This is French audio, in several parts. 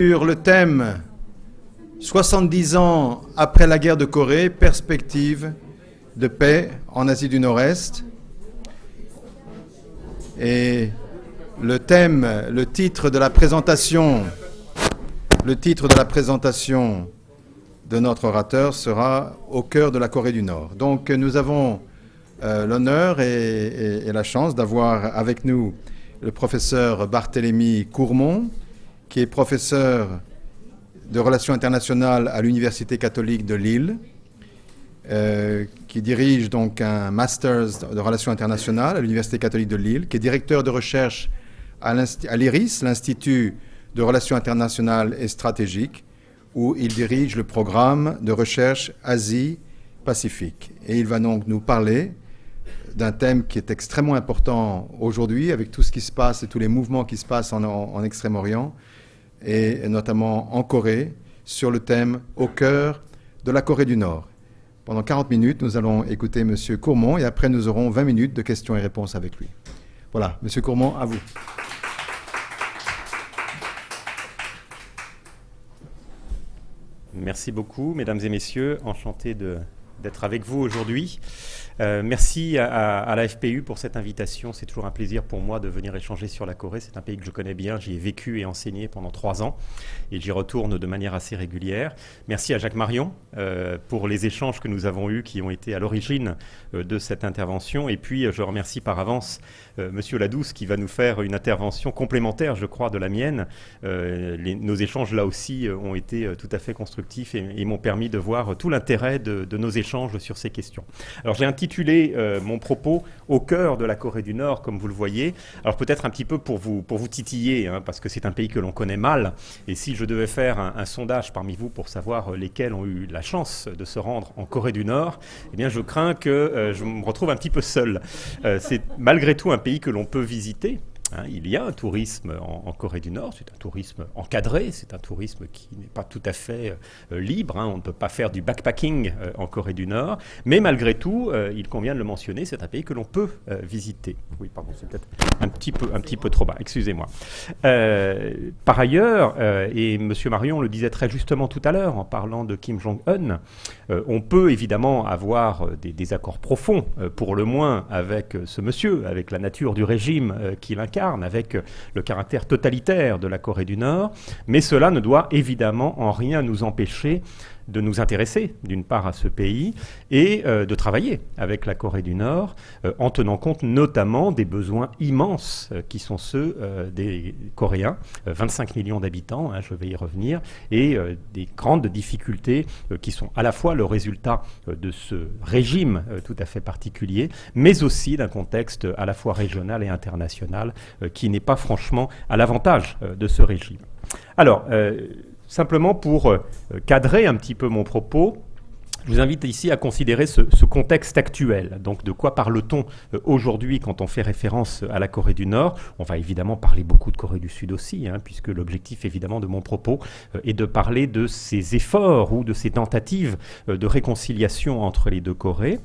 Sur le thème 70 ans après la guerre de Corée, perspective de paix en Asie du Nord-Est. Et le titre de la présentation de notre orateur sera « Au cœur de la Corée du Nord ». Donc nous avons l'honneur et la chance d'avoir avec nous le professeur Barthélemy Courmont, qui est professeur de relations internationales à l'Université catholique de Lille, qui dirige donc un Masters de relations internationales à l'Université catholique de Lille, qui est directeur de recherche à l'IRIS, l'Institut de relations internationales et stratégiques, où il dirige le programme de recherche Asie-Pacifique. Et il va donc nous parler d'un thème qui est extrêmement important aujourd'hui, avec tout ce qui se passe et tous les mouvements qui se passent en Extrême-Orient, et notamment en Corée, sur le thème « Au cœur de la Corée du Nord ». Pendant 40 minutes, nous allons écouter M. Courmont, et après nous aurons 20 minutes de questions et réponses avec lui. Voilà, M. Courmont, à vous. Merci beaucoup, mesdames et messieurs. Enchanté d'être avec vous aujourd'hui. Merci à la FPU pour cette invitation. C'est toujours un plaisir pour moi de venir échanger sur la Corée. C'est un pays que je connais bien. J'y ai vécu et enseigné pendant 3 ans et j'y retourne de manière assez régulière. Merci à Jacques Marion pour les échanges que nous avons eus qui ont été à l'origine de cette intervention. Et puis, je remercie par avance Monsieur Ladouce qui va nous faire une intervention complémentaire, je crois, de la mienne. Nos échanges, là aussi, ont été tout à fait constructifs et m'ont permis de voir tout l'intérêt de nos échanges sur ces questions. Alors, j'ai intitulé mon propos au cœur de la Corée du Nord, comme vous le voyez. Alors peut-être un petit peu pour vous titiller, hein, parce que c'est un pays que l'on connaît mal. Et si je devais faire un sondage parmi vous pour savoir lesquels ont eu la chance de se rendre en Corée du Nord, eh bien je crains que je me retrouve un petit peu seul. C'est malgré tout un pays que l'on peut visiter. Il y a un tourisme en Corée du Nord, c'est un tourisme encadré, c'est un tourisme qui n'est pas tout à fait libre. On ne peut pas faire du backpacking en Corée du Nord, mais malgré tout, il convient de le mentionner, c'est un pays que l'on peut visiter. Oui, pardon, c'est peut-être un petit peu trop bas, excusez-moi. Par ailleurs, et M. Marion le disait très justement tout à l'heure en parlant de Kim Jong-un, on peut évidemment avoir des désaccords profonds, pour le moins avec ce monsieur, avec la nature du régime qu'il incarne, avec le caractère totalitaire de la Corée du Nord, mais cela ne doit évidemment en rien nous empêcher de nous intéresser d'une part à ce pays et de travailler avec la Corée du Nord en tenant compte notamment des besoins immenses qui sont ceux des Coréens, 25 millions d'habitants, je vais y revenir, et des grandes difficultés qui sont à la fois le résultat de ce régime tout à fait particulier, mais aussi d'un contexte à la fois régional et international qui n'est pas franchement à l'avantage de ce régime. Alors, simplement pour cadrer un petit peu mon propos, je vous invite ici à considérer ce contexte actuel. Donc de quoi parle-t-on aujourd'hui quand on fait référence à la Corée du Nord? On va évidemment parler beaucoup de Corée du Sud aussi, puisque l'objectif évidemment de mon propos est de parler de ces efforts ou de ces tentatives de réconciliation entre les deux Corées.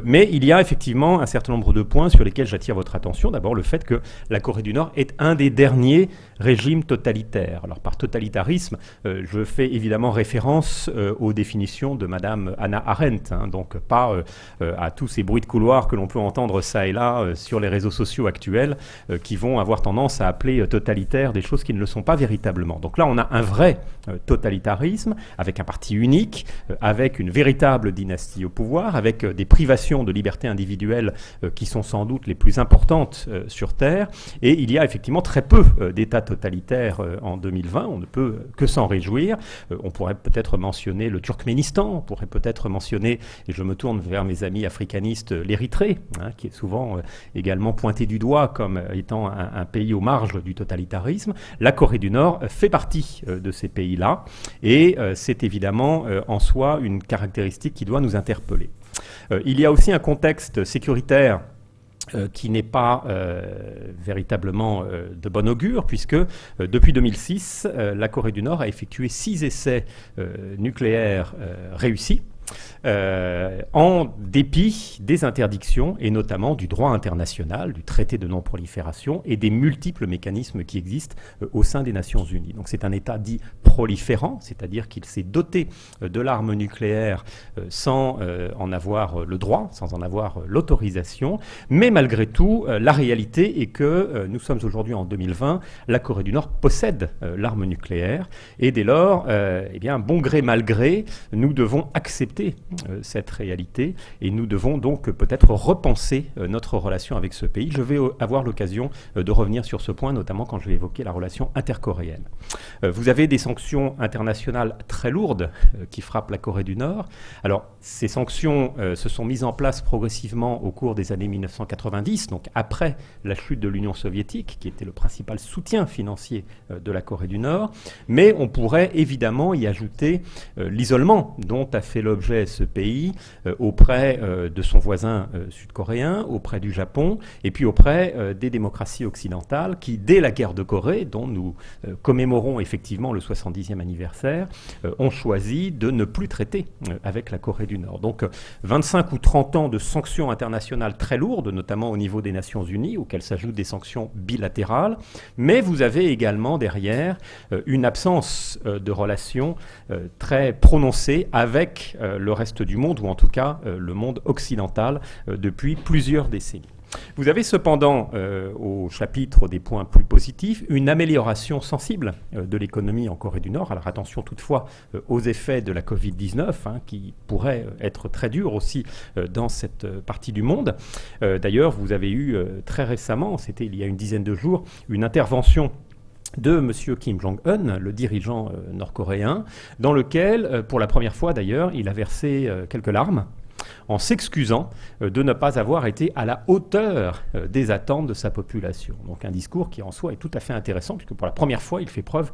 Mais il y a effectivement un certain nombre de points sur lesquels j'attire votre attention. D'abord le fait que la Corée du Nord est un des derniers régimes totalitaires. Alors par totalitarisme, je fais évidemment référence aux définitions de Madame Hannah Arendt, donc pas à tous ces bruits de couloir que l'on peut entendre ça et là sur les réseaux sociaux actuels qui vont avoir tendance à appeler totalitaire des choses qui ne le sont pas véritablement. Donc là, on a un vrai totalitarisme avec un parti unique, avec une véritable dynastie au pouvoir, avec des privations de liberté individuelle qui sont sans doute les plus importantes sur Terre. Et il y a effectivement très peu d'États totalitaires en 2020. On ne peut que s'en réjouir. On pourrait peut-être mentionner le Turkménistan, on pourrait peut-être mentionner, et je me tourne vers mes amis africanistes, l'Érythrée, qui est souvent également pointé du doigt comme étant un pays aux marges du totalitarisme. La Corée du Nord fait partie de ces pays-là, et c'est évidemment en soi une caractéristique qui doit nous interpeller. Il y a aussi un contexte sécuritaire qui n'est pas véritablement de bon augure, puisque depuis 2006, la Corée du Nord a effectué 6 essais nucléaires réussis, en dépit des interdictions et notamment du droit international, du traité de non-prolifération et des multiples mécanismes qui existent au sein des Nations Unies. Donc c'est un État dit proliférant, c'est-à-dire qu'il s'est doté de l'arme nucléaire sans en avoir le droit, sans en avoir l'autorisation, mais malgré tout, la réalité est que nous sommes aujourd'hui en 2020, la Corée du Nord possède l'arme nucléaire et dès lors, eh bien, bon gré mal gré, nous devons accepter cette réalité et nous devons donc peut-être repenser notre relation avec ce pays. Je vais avoir l'occasion de revenir sur ce point, notamment quand je vais évoquer la relation intercoréenne. Vous avez des sanctions internationales très lourdes qui frappent la Corée du Nord. Alors, ces sanctions se sont mises en place progressivement au cours des années 1990, donc après la chute de l'Union soviétique, qui était le principal soutien financier de la Corée du Nord, mais on pourrait évidemment y ajouter l'isolement dont a fait l'objet ce pays auprès de son voisin sud-coréen, auprès du Japon, et puis auprès des démocraties occidentales qui, dès la guerre de Corée, dont nous commémorons effectivement le 70e anniversaire, ont choisi de ne plus traiter avec la Corée du Nord. Donc 25 ou 30 ans de sanctions internationales très lourdes, notamment au niveau des Nations Unies, auxquelles s'ajoutent des sanctions bilatérales, mais vous avez également derrière une absence de relations très prononcée avec le reste du monde, ou en tout cas le monde occidental, depuis plusieurs décennies. Vous avez cependant, au chapitre des points plus positifs, une amélioration sensible de l'économie en Corée du Nord. Alors attention toutefois aux effets de la Covid-19, qui pourraient être très durs aussi dans cette partie du monde. D'ailleurs, vous avez eu très récemment, c'était il y a une dizaine de jours, une intervention de M. Kim Jong-un, le dirigeant nord-coréen, dans lequel, pour la première fois d'ailleurs, il a versé quelques larmes en s'excusant de ne pas avoir été à la hauteur des attentes de sa population. Donc un discours qui en soi est tout à fait intéressant, puisque pour la première fois, il fait preuve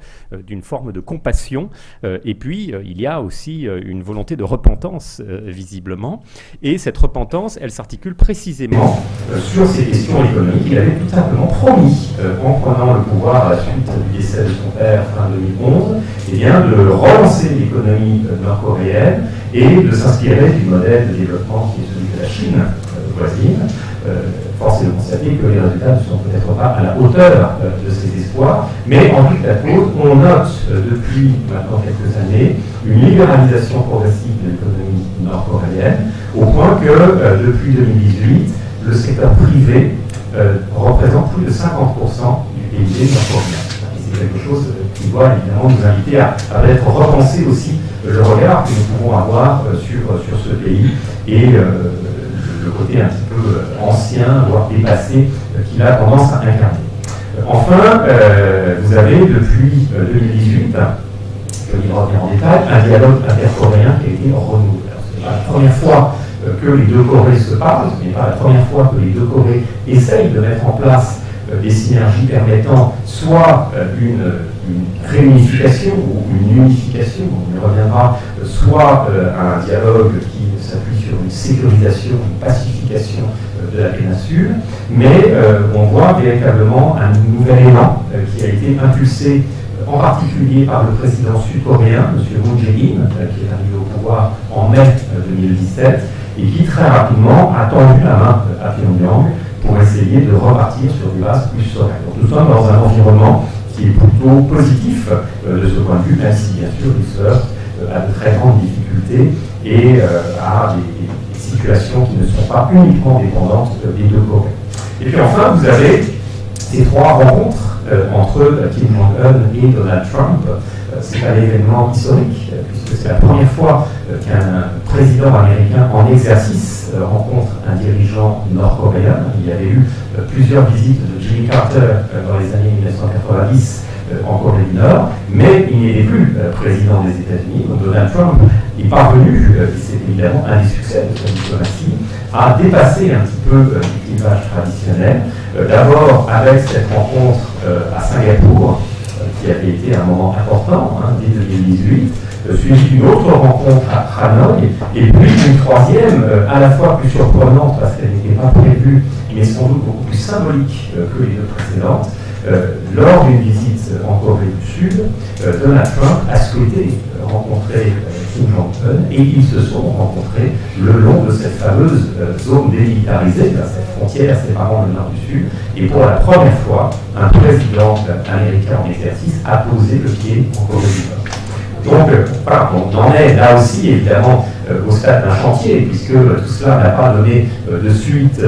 d'une forme de compassion, et puis il y a aussi une volonté de repentance, visiblement, et cette repentance, elle s'articule précisément sur ces questions économiques. Il avait tout simplement promis, en prenant le pouvoir à la suite du décès de son père fin 2011, eh bien, de relancer l'économie nord-coréenne et de s'inspirer du modèle de développement qui est celui de la Chine voisine. Force est de constater que les résultats ne sont peut-être pas à la hauteur de ces espoirs, mais en tout cas cause, on note depuis maintenant quelques années une libéralisation progressive de l'économie nord-coréenne, au point que depuis 2018, le secteur privé représente plus de 50% du PIB nord-coréen. C'est quelque chose qui doit évidemment nous inviter à peut-être repenser aussi le regard que nous pouvons avoir sur ce pays et le côté un petit peu ancien, voire dépassé, qu'il a tendance à incarner. Enfin, vous avez depuis 2018, je vais y revenir en détail, un dialogue intercoréen qui a été renouvelé. Ce n'est pas la première fois que les deux Corées se parlent, ce n'est pas la première fois que les deux Corées essayent de mettre en place des synergies permettant soit une réunification ou une unification, on y reviendra, soit un dialogue qui s'appuie sur une sécurisation, une pacification de la péninsule, mais on voit véritablement un nouvel élan qui a été impulsé en particulier par le président sud-coréen, M. Moon Jae-in, qui est arrivé au pouvoir en mai 2017, et qui très rapidement a tendu la main à Pyongyang pour essayer de repartir sur des bases plus sereines. Donc nous sommes dans un environnement qui est plutôt positif de ce point de vue, même si bien sûr il se heurte à de très grandes difficultés et à des situations qui ne sont pas uniquement dépendantes des deux Corées. Et puis enfin, vous avez ces trois rencontres entre Kim Jong-un et Donald Trump. C'est un événement historique, puisque c'est la première fois qu'un président américain en exercice rencontre un dirigeant nord-coréen. Il y avait eu plusieurs visites de Jimmy Carter dans les années 1990 en Corée du Nord, mais il n'était plus président des États-Unis. Donc Donald Trump est parvenu, et c'est évidemment un des succès de sa diplomatie, à dépasser un petit peu les clivages traditionnels. D'abord avec cette rencontre à Singapour, qui avait été un moment important dès 2018, suivi d'une autre rencontre à Hanoï, et puis une troisième, à la fois plus surprenante parce qu'elle n'était pas prévue, mais sans doute beaucoup plus symbolique que les deux précédentes. Lors d'une visite en Corée du Sud, Donald Trump a souhaité rencontrer Kim Jong-un, et ils se sont rencontrés le long de cette fameuse zone démilitarisée, cette frontière séparant le nord du sud, et pour la première fois, un président américain en exercice a posé le pied en Corée du Nord. Donc, voilà, on en est là aussi, évidemment, au stade d'un chantier, puisque tout cela n'a pas donné de suite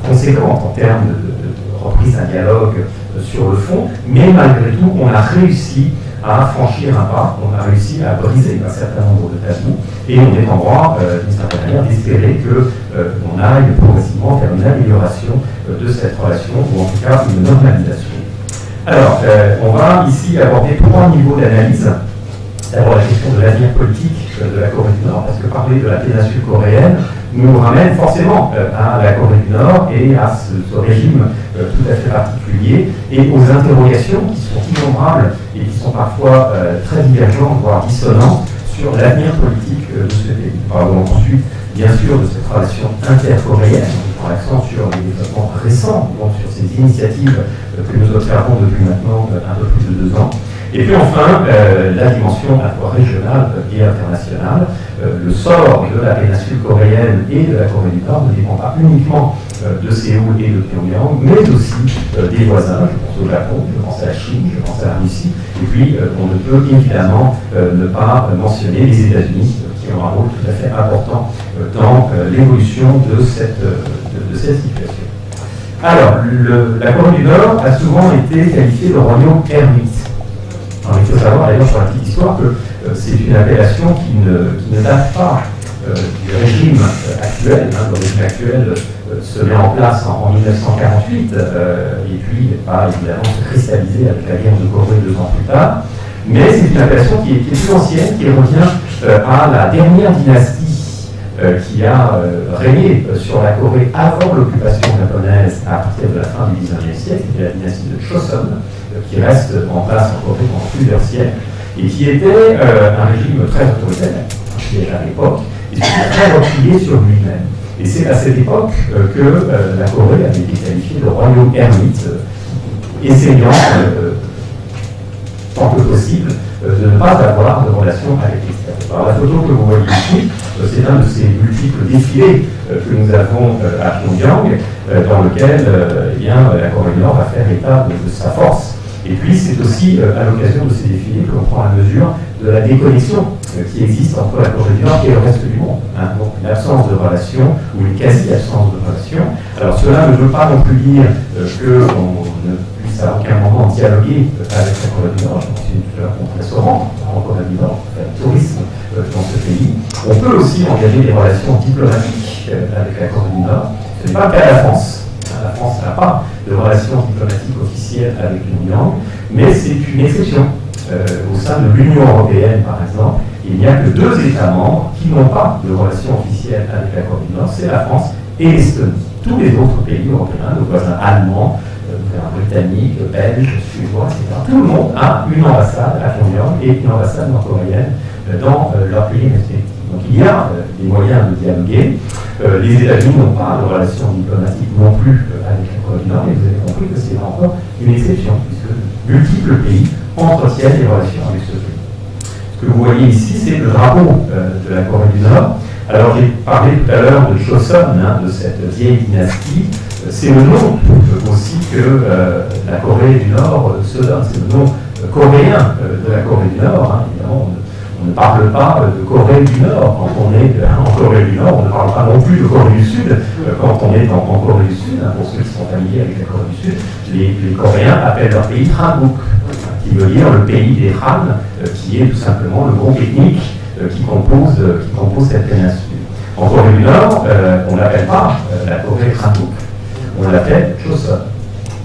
conséquente en termes de reprise d'un dialogue sur le fond, mais malgré tout, on a réussi à franchir un pas, on a réussi à briser un certain nombre de tabous, et on est en droit, d'une certaine manière, d'espérer qu'on aille progressivement vers une amélioration de cette relation, ou en tout cas une normalisation. Alors, on va ici aborder 3 niveaux d'analyse. D'abord la question de l'avenir politique de la Corée du Nord, parce que parler de la péninsule coréenne nous ramène forcément à la Corée du Nord et à ce régime tout à fait particulier, et aux interrogations qui sont innombrables et qui sont parfois très divergentes, voire dissonantes, sur l'avenir politique de ce pays. Nous parlons ensuite, bien sûr, de cette relation intercoréenne, on prend l'accent sur les développements récents, donc sur ces initiatives que nous observons depuis maintenant un peu plus de 2 ans. Et puis enfin, la dimension à la fois régionale et internationale. Le sort de la péninsule coréenne et de la Corée du Nord ne dépend pas uniquement de Séoul et de Pyongyang, mais aussi des voisins. Je pense au Japon, je pense à la Chine, je pense à la Russie. Et puis, on ne peut évidemment ne pas mentionner les États-Unis, qui ont un rôle tout à fait important dans l'évolution de cette situation. Alors, la Corée du Nord a souvent été qualifiée de royaume ermite. Alors, il faut savoir d'ailleurs sur la petite histoire que c'est une appellation qui ne date pas du régime actuel. Le régime actuel se met en place en 1948 et puis va évidemment se cristalliser avec la guerre de Corée 2 ans plus tard. Mais c'est une appellation qui est plus ancienne, qui revient à la dernière dynastie qui a régné sur la Corée avant l'occupation japonaise à partir de la fin du XIXe siècle, c'était la dynastie de Choson, qui reste en place en Corée pendant plusieurs siècles, et qui était un régime très autoritaire, déjà à l'époque, et qui était très replié sur lui-même. Et c'est à cette époque que la Corée avait été qualifiée de royaume ermite, essayant, tant que possible, de ne pas avoir de relation avec l'extérieur. Alors la photo que vous voyez ici, c'est un de ces multiples défilés que nous avons à Pyongyang, dans lequel la Corée du Nord va faire état de sa force. Et puis c'est aussi à l'occasion de ces défilés que l'on prend la mesure de la déconnexion qui existe entre la Corée du Nord et le reste du monde. Donc une absence de relation, ou une quasi-absence de relation. Alors cela ne veut pas non plus dire qu'on ne puisse à aucun moment dialoguer avec la Corée du Nord. Je pense qu'on pourrait se rendre en Corée du Nord, faire du tourisme dans ce pays. On peut aussi engager des relations diplomatiques avec la Corée du Nord. Ce n'est pas le cas de la France. La France n'a pas de relations diplomatiques officielles avec Pyongyang, mais c'est une exception. Au sein de l'Union européenne, par exemple, il n'y a que 2 États membres qui n'ont pas de relations officielles avec la Corée du Nord, c'est la France et l'Estonie. Tous les autres pays européens, nos voisins allemands, britanniques, belges, suédois, etc., tout le monde a une ambassade à Pyongyang et une ambassade nord-coréenne dans leur pays respectif. Donc il y a des moyens de dialoguer. Les États-Unis n'ont pas de relations diplomatiques non plus avec la Corée du Nord, et vous avez compris que c'est encore une exception, puisque multiples pays entretiennent des relations avec ce pays. Ce que vous voyez ici, c'est le drapeau de la Corée du Nord. Alors j'ai parlé tout à l'heure de Choson, de cette vieille dynastie. C'est le nom aussi que la Corée du Nord se donne. C'est le nom coréen de la Corée du Nord. Évidemment, on ne parle pas de Corée du Nord quand on est en Corée du Nord, on ne parle pas non plus de Corée du Sud quand on est en Corée du Sud. Pour ceux qui sont familiers avec la Corée du Sud, les Coréens appellent leur pays Hanbuk, qui veut dire le pays des Han, qui est tout simplement le groupe ethnique qui compose cette péninsule. En Corée du Nord, on n'appelle pas la Corée Hanbuk, on l'appelle Choson,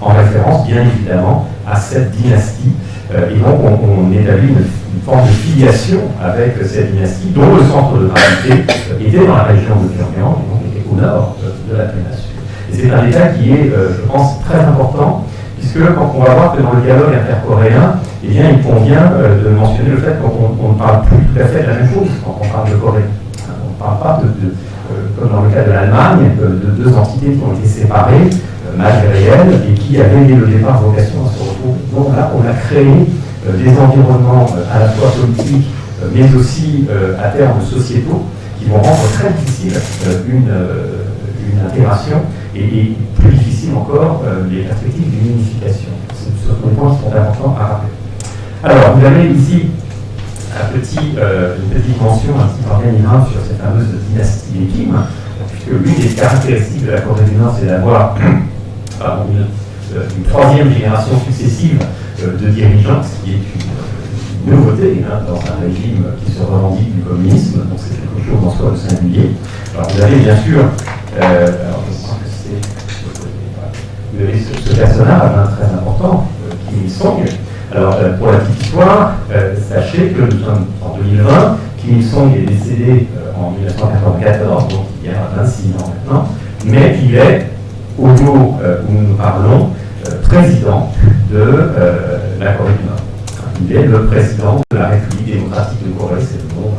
en référence bien évidemment à cette dynastie. Et donc on établit une forme de filiation avec cette dynastie, dont le centre de gravité était dans la région de Pyongyang, et donc était au nord de la péninsule. Et c'est un détail qui est, je pense, très important, puisque quand on va voir que dans le dialogue intercoréen, eh bien, il convient de mentionner le fait qu'on ne parle plus tout à fait de la même chose quand on parle de Corée. On ne parle pas comme dans le cas de l'Allemagne, de 2 entités qui ont été séparées, malgré elles, et qui avaient dès le départ vocation à se retrouver. Donc là, on a créé des environnements à la fois politiques mais aussi à terme sociétaux, qui vont rendre très difficile une intégration et plus difficile encore les perspectives d'une unification. Ce sont des points qui sont importants à rappeler. Alors, vous avez ici une petite mention, un petit organigramme sur cette fameuse dynastie des Kim, puisque l'une des caractéristiques de la Corée du Nord, c'est d'avoir une troisième génération successive de dirigeants, ce qui est une nouveauté dans un régime qui se revendique du communisme, donc c'est quelque chose en soi de singulier. Alors vous avez bien sûr, vous avez ce personnage très important, Kim Il-sung. Alors pour la petite histoire, sachez que nous sommes en 2020, Kim Il-sung est décédé en 1994, donc il y a 26 ans maintenant, mais il est, au jour où nous parlons, président de la Corée du Nord. Il est le président de la République démocratique de Corée, c'est le nom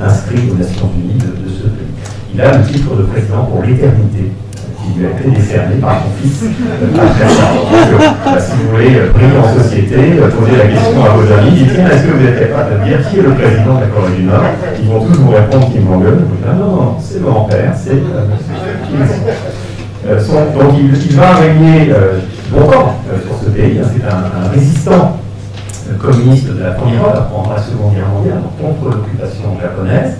inscrit aux Nations Unies de ce pays. Il a le titre de président pour l'éternité, qui lui a été décerné par son fils. Si vous voulez briller en société, poser la question à vos amis, dites est-ce que vous êtes capable de dire qui est le président de la Corée du Nord? Ils vont tous vous répondre Kim Jong-un. Non, c'est le grand-père, c'est Kim Il-sung. Donc il va régner longtemps sur ce pays. C'est un résistant communiste de la première heure pendant la Seconde Guerre mondiale, contre l'occupation japonaise.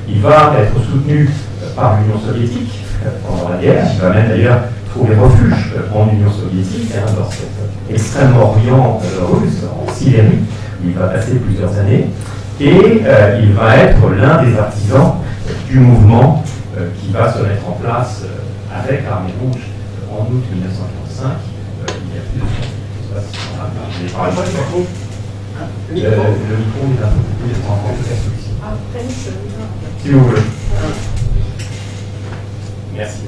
Il va être soutenu par l'Union soviétique pendant la guerre. Il va même d'ailleurs trouver refuge en Union soviétique, dans cet extrême-orient russe, en Sibérie, où il va passer plusieurs années. Et il va être l'un des artisans du mouvement qui va se mettre en place avec l'Armée rouge en août 1945. Il y a plus de chance. Je ne sais pas si on a parlé. Le micro est un peu plus en si vous voulez. Merci.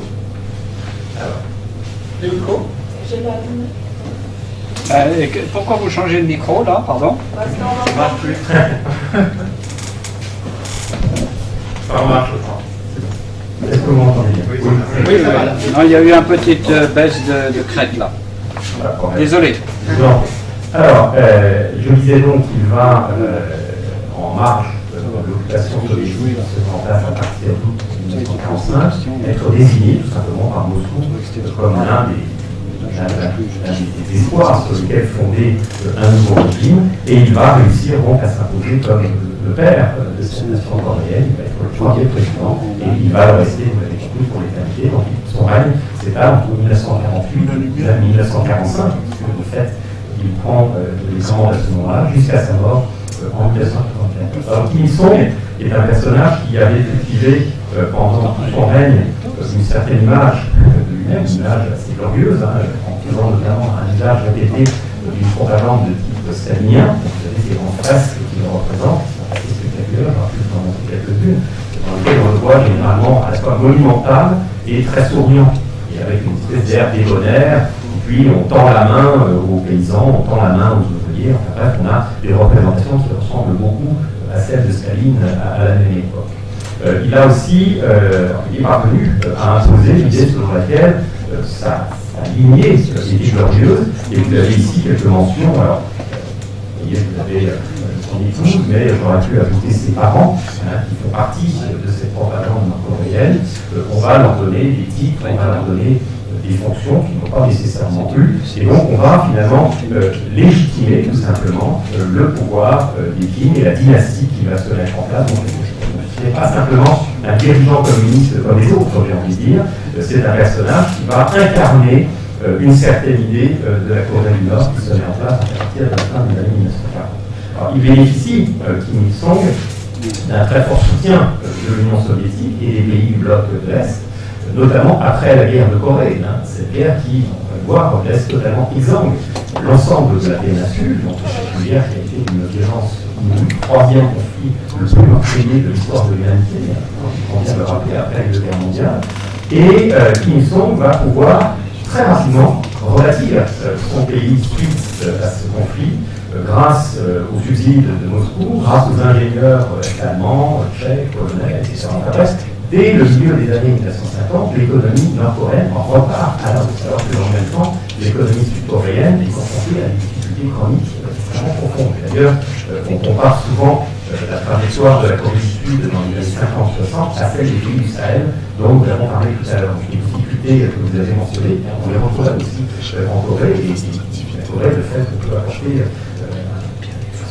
Alors. Le micro? J'ai pas pourquoi vous changez de micro là, pardon? Ça marche plus. Ça marche, je crois. Est-ce que vous m'entendez bien? Oui, non, il y a eu une petite baisse de crête là. Désolé. Non. Alors, je disais donc qu'il va, en marge de l'occupation soviétique qui se met en place à partir d'août 1945, être désigné tout simplement par Moscou comme l'un des espoirs sur lesquels fonder un nouveau régime, et il va réussir donc à s'imposer comme le père de cette nation coréenne. Il va être le troisième président, et il va le rester, vous l'avez compris, pour l'éternité. Donc son règne s'étale entre 1948 et 1945, puisque de fait, il prend les commandes à ce moment-là jusqu'à sa mort en 1934. Alors Kim Il-sung est un personnage qui avait cultivé pendant tout son règne une certaine image de lui-même, une image assez glorieuse, en faisant notamment un usage répété d'une propagande de type stalinien. Vous avez ces grands fresques qui le représentent, qui sont assez spectaculaires, j'aurais pu vous en montrer quelques-unes, dans lesquelles on le voit généralement à la fois monumental et très souriant, et avec une espèce d'air débonnaire. Puis on tend la main aux paysans, on tend la main aux ouvriers. Enfin bref, on a des représentations qui ressemblent beaucoup à celles de Staline à la même époque. Il a aussi, il est parvenu à imposer l'idée selon laquelle sa lignée était glorieuse. Et vous avez ici quelques mentions. Alors, vous voyez, vous avez son épouse, mais j'aurais pu ajouter ses parents, qui font partie de cette propagande coréenne. On va leur donner des titres, on va leur donner des fonctions qui n'ont pas nécessairement plus, et donc on va finalement légitimer tout simplement le pouvoir des Kim et la dynastie qui va se mettre en place. Donc ce n'est pas simplement un dirigeant communiste comme les autres, j'ai envie de dire, c'est un personnage qui va incarner une certaine idée de la Corée du Nord qui se met en place à partir de la fin des années 1940. Alors, il bénéficie, Kim Il-sung, d'un très fort soutien de l'Union soviétique et des pays du bloc de l'Est, notamment après la guerre de Corée, cette guerre qui, on va le voir, laisse totalement exsangue l'ensemble de la péninsule, donc cette guerre qui a été d'une violence inouïe, le troisième conflit le plus meurtrier de l'histoire de l'humanité, on vient de le rappeler après la guerre mondiale, et Kim Il-sung va pouvoir très rapidement rebâtir son pays suite à ce conflit, grâce aux subsides de Moscou, grâce aux ingénieurs allemands, tchèques, polonais, etc. Dès le milieu des années 1950, l'économie nord-coréenne repart à la hausse, alors que dans le même temps, l'économie sud-coréenne est confrontée à des difficultés chroniques extrêmement profondes. D'ailleurs, on compare souvent la trajectoire de la Corée du Sud dans les années 50-60 à celle des pays du Sahel dont nous avons parlé tout à l'heure. Donc les difficultés que vous avez mentionnées, on les retrouve aussi en Corée, et la Corée, le fait qu'on peut apporter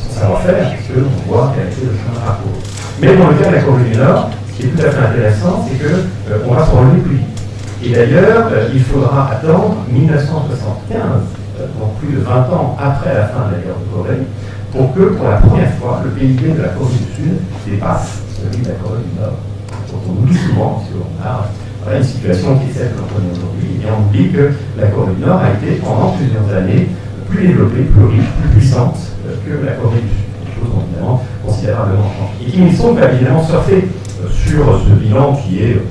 son savoir-faire, puisqu'on voit quel a été le chemin parcouru. Mais dans le cas de la Corée du Nord, ce qui est tout à fait intéressant, c'est qu'on va se relever plus vite. Et d'ailleurs, il faudra attendre 1975, donc plus de 20 ans après la fin de la guerre de Corée, pour que, pour la première fois, le PIB de la Corée du Sud dépasse celui de la Corée du Nord. Donc on oublie souvent, parce qu'on a une situation qui est celle que l'on connaît aujourd'hui, et on oublie que la Corée du Nord a été, pendant plusieurs années, plus développée, plus riche, plus puissante que la Corée du Sud. Des choses ont évidemment considérablement changé. Et Kim Il-sung va évidemment surfer sur ce bilan qui est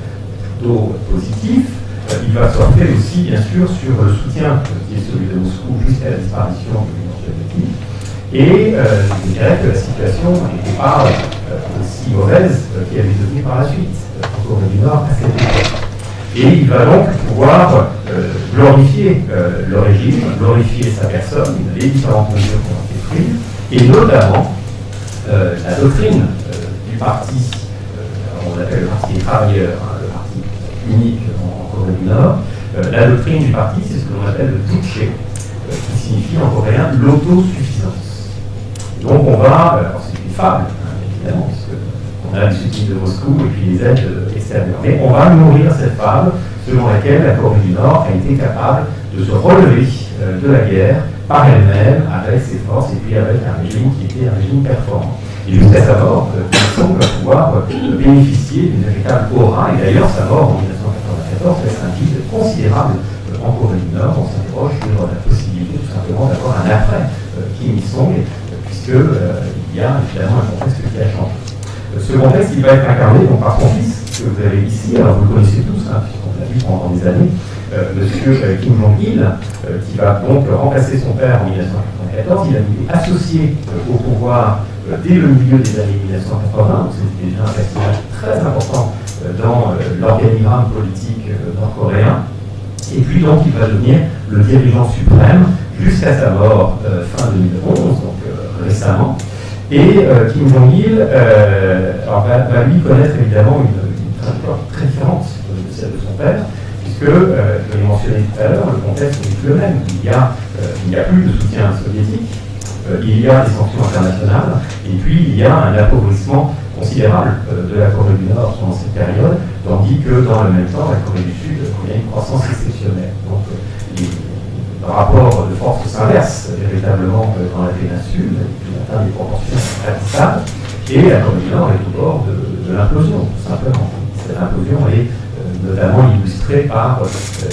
plutôt positif. Il va surfer aussi, bien sûr, sur le soutien qui est celui de Moscou jusqu'à la disparition de l'Union soviétique. Et je dirais que la situation n'était pas aussi mauvaise qu'elle est devenue par la suite, en Corée du Nord, à cette époque. Et il va donc pouvoir glorifier le régime, glorifier sa personne, les différentes mesures qui ont été prises, et notamment la doctrine du parti, on l'appelle le parti des travailleurs, le parti unique en Corée du Nord. La doctrine du parti, c'est ce que l'on appelle le Juche, qui signifie en coréen l'autosuffisance. Donc on va, alors c'est une fable, évidemment, puisqu'on a les soutiens de Moscou et puis les aides extérieures, mais on va nourrir cette fable selon laquelle la Corée du Nord a été capable de se relever de la guerre par elle-même, avec ses forces, et puis avec un régime qui était un régime performant. Et jusqu'à sa mort, Kim va pouvoir bénéficier d'une véritable aura, et d'ailleurs sa mort en 1994 laisse un vide considérable en Corée du Nord. On s'interroge sur la possibilité tout simplement d'avoir un après Kim Il-sung, puisqu'il y a évidemment un contexte qui a changé. Ce contexte, il va être incarné donc, par son fils, que vous avez ici, alors vous le connaissez tous, puisqu'on l'a vu pendant des années, monsieur Kim Jong-il, qui va donc remplacer son père en 1994. Il a été associé au pouvoir dès le milieu des années 1980, donc c'était déjà un personnage très important dans l'organigramme politique nord-coréen. Et puis donc il va devenir le dirigeant suprême jusqu'à sa mort fin 2011, donc récemment. Et Kim Jong-il va lui connaître évidemment une trajectoire très différente de celle de son père, puisque, je l'ai mentionné tout à l'heure, le contexte n'est plus le même. Il n'y a plus de soutien soviétique, il y a des sanctions internationales, et puis il y a un appauvrissement considérable de la Corée du Nord pendant cette période, tandis que dans le même temps, la Corée du Sud connaît une croissance exceptionnelle. Donc les rapports de force s'inversent véritablement dans la péninsule, qui atteint des proportions abyssales, et la Corée du Nord est au bord de l'implosion, tout simplement. Cette implosion est notamment illustrée par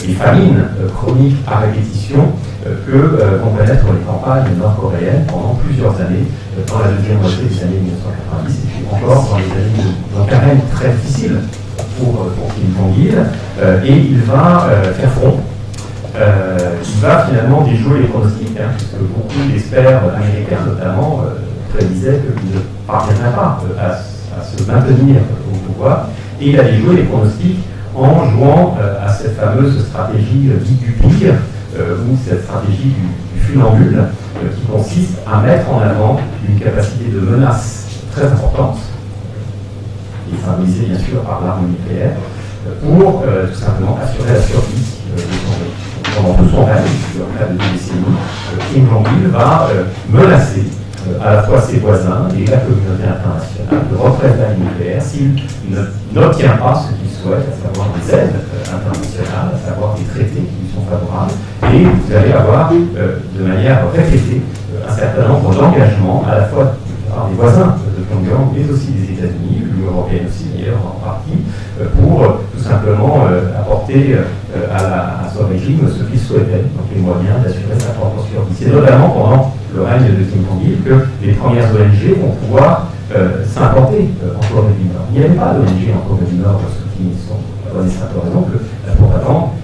les famines chroniques à répétition que vont connaître les campagnes nord-coréennes pendant plusieurs années, dans la deuxième moitié des années 1990, et puis encore dans les années donc quand même très difficiles pour Kim Jong-il, et il va faire front. Il va finalement déjouer les pronostics, puisque beaucoup d'experts américains notamment prédisaient qu'il ne parviendrait pas à se maintenir au pouvoir, et il a déjoué les pronostics en jouant à cette fameuse stratégie dite du pic, ou cette stratégie du funambule, qui consiste à mettre en avant une capacité de menace très importante, qui est symbolisée bien sûr par l'arme nucléaire, pour tout simplement assurer la survie de son régime. Pendant tout son règne, en cas de décennies, Kim Jong-il va menacer à la fois ses voisins et la communauté internationale de représailles nucléaires s'il n'obtient pas ce qu'il souhaite, à savoir des aides internationales, à savoir des traités qui lui sont favorables. Et vous allez avoir de manière répétée un certain nombre d'engagements, à la fois par des voisins de Pyongyang, mais aussi des États-Unis, l'Union européenne aussi d'ailleurs en partie, pour tout simplement apporter à son régime ce qu'il souhaitait, donc les moyens d'assurer sa propre survie. C'est notamment pendant le règne de Kim Jong-il que les premières ONG vont pouvoir s'implanter en Corée du Nord. Il n'y avait pas d'ONG en Corée du Nord lorsque Kim Il-sung connaissait la raison que la propagande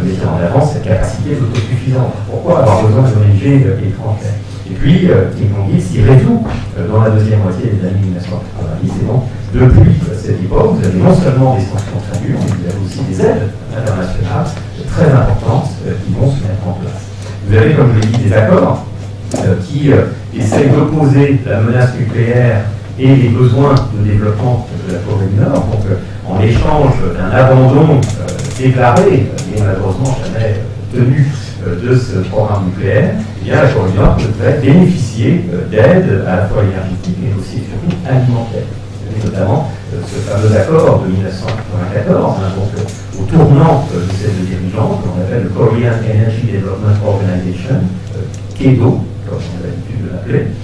mettait en avant cette capacité d'autosuffisance. Pourquoi avoir besoin d'ONG étrangères? Et puis, Kim Jong-il s'y résout dans la deuxième moitié des années 1990. Et donc, depuis cette époque, vous avez non seulement des sanctions très dures, mais vous avez aussi des aides internationales très importantes qui vont se mettre en place. Vous avez, comme je l'ai dit, des accords qui essayent d'opposer la menace nucléaire et les besoins de développement de la Corée du Nord. Donc, en échange d'un abandon déclaré, mais malheureusement jamais tenu, de ce programme nucléaire, eh bien, la Corée du Nord devrait bénéficier d'aide à la fois énergétique, mais aussi et surtout alimentaire. Et notamment ce fameux accord de 1994, donc, au tournant de cette dirigeante, qu'on appelle le Korean Energy Development Organization, KEDO, comme on a l'habitude de l'appeler,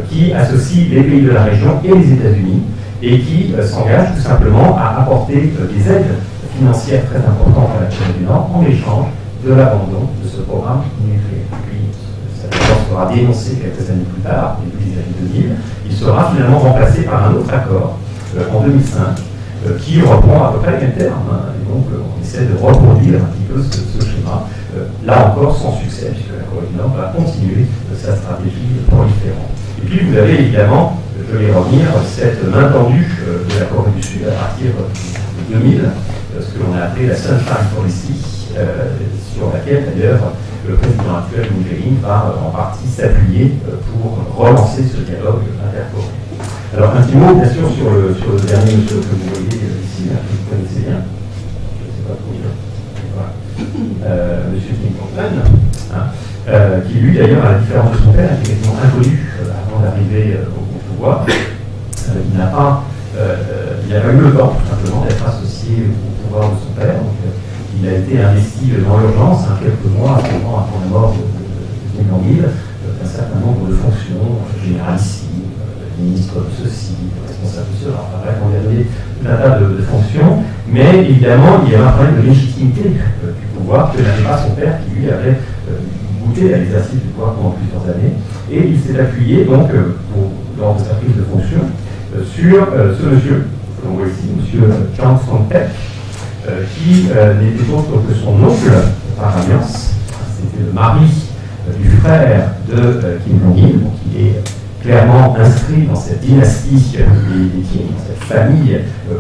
qui associe les pays de la région et les États-Unis, et qui s'engage tout simplement à apporter des aides financières très importantes à la Corée du Nord en échange de l'abandon de ce programme nucléaire. Puis, cet accord sera dénoncé quelques années plus tard, au début des années 2000. Il sera finalement remplacé par un autre accord en 2005 qui reprend à peu près les mêmes termes. Et donc, on essaie de reproduire un petit peu ce schéma. Là encore, sans succès, puisque la Corée du Nord va continuer sa stratégie proliférante. Et puis, vous avez évidemment, je vais revenir, cette main tendue de la Corée du Sud à partir de 2000, ce que l'on a appelé la Sunshine Policy, sur laquelle d'ailleurs le président actuel Moon Jae-in va en partie s'appuyer pour relancer ce dialogue intercoréen. Alors un petit mot bien sûr sur le dernier monsieur que vous voyez ici, que vous connaissez bien, je ne sais pas trop bien, voilà. Monsieur Kim Jong-un, qui lui d'ailleurs à la différence de son père est quasiment inconnu avant d'arriver au pouvoir. Il n'a pas eu le temps tout simplement d'être associé au pouvoir de son père. Donc, il a été investi dans l'urgence, quelques mois avant la mort de Kim Jong-il, d'un certain nombre de fonctions, généralissimes, ministre de ceci, responsable de cela. Enfin bref, on lui a donné tout un tas de fonctions, mais évidemment, il y avait un problème de légitimité du pouvoir que n'avait pas son père, qui lui avait goûté à l'exercice du pouvoir pendant plusieurs années, et il s'est appuyé donc, lors de sa prise de fonction, sur ce monsieur, que l'on voit ici, monsieur Chang Song-taek, qui n'était autre que son oncle par alliance. C'était le mari du frère de Kim Jong-il, donc il est clairement inscrit dans cette dynastie des Kim, dans cette famille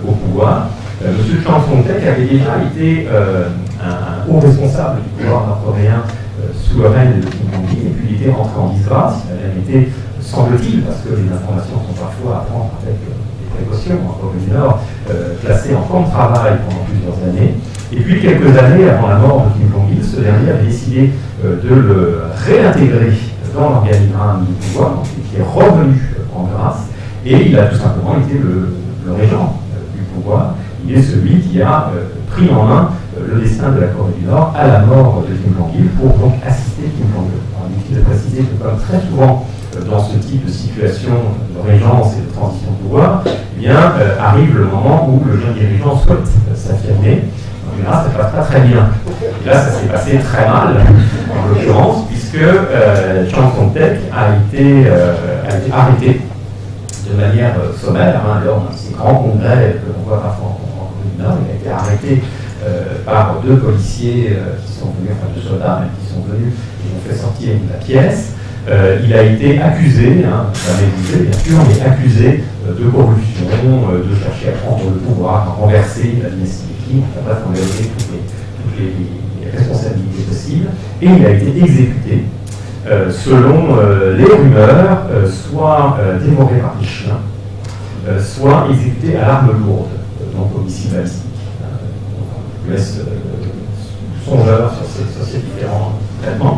au pouvoir. Monsieur Chang Song-taek avait déjà été un haut responsable du pouvoir nord-coréen sous le règne de Kim Jong-il, et puis il était rentré en disgrâce. Il a même été, semble-t-il, parce que les informations sont parfois à prendre avec précaution en Corée du Nord, placé en camp de travail pendant plusieurs années. Et puis, quelques années avant la mort de Kim Jong-il, ce dernier avait décidé de le réintégrer dans l'organigramme du pouvoir, donc il est revenu en grâce, et il a tout simplement été le régent du pouvoir. Il est celui qui a pris en main le destin de la Corée du Nord à la mort de Kim Jong-il pour donc assister Kim Jong-il. Inutile de préciser que, comme très souvent dans ce type de situation de régence et de transition de pouvoir, eh bien, arrive le moment où le jeune dirigeant souhaite s'affirmer. En général, ça ne passe pas très bien. Et là, ça s'est passé très mal, en l'occurrence, puisque Chang Song-taek a été arrêté de manière sommaire, lors d'un de ces grands congrès que l'on voit parfois en Corée du Nord. Il a été arrêté par deux policiers qui sont venus, enfin deux soldats, mais qui sont venus et ont fait sortir de la pièce. Il a été accusé, jamais jugé bien sûr, mais accusé de corruption, de chercher à prendre le pouvoir, à renverser la dynastie des Kim. Enfin bref, on lui a donné toutes les responsabilités possibles. Et il a été exécuté, selon les rumeurs, soit dévoré par des chiens, soit exécuté à l'arme lourde, donc homicide balistique. Je vous laisse songeur sur ces différents traitements.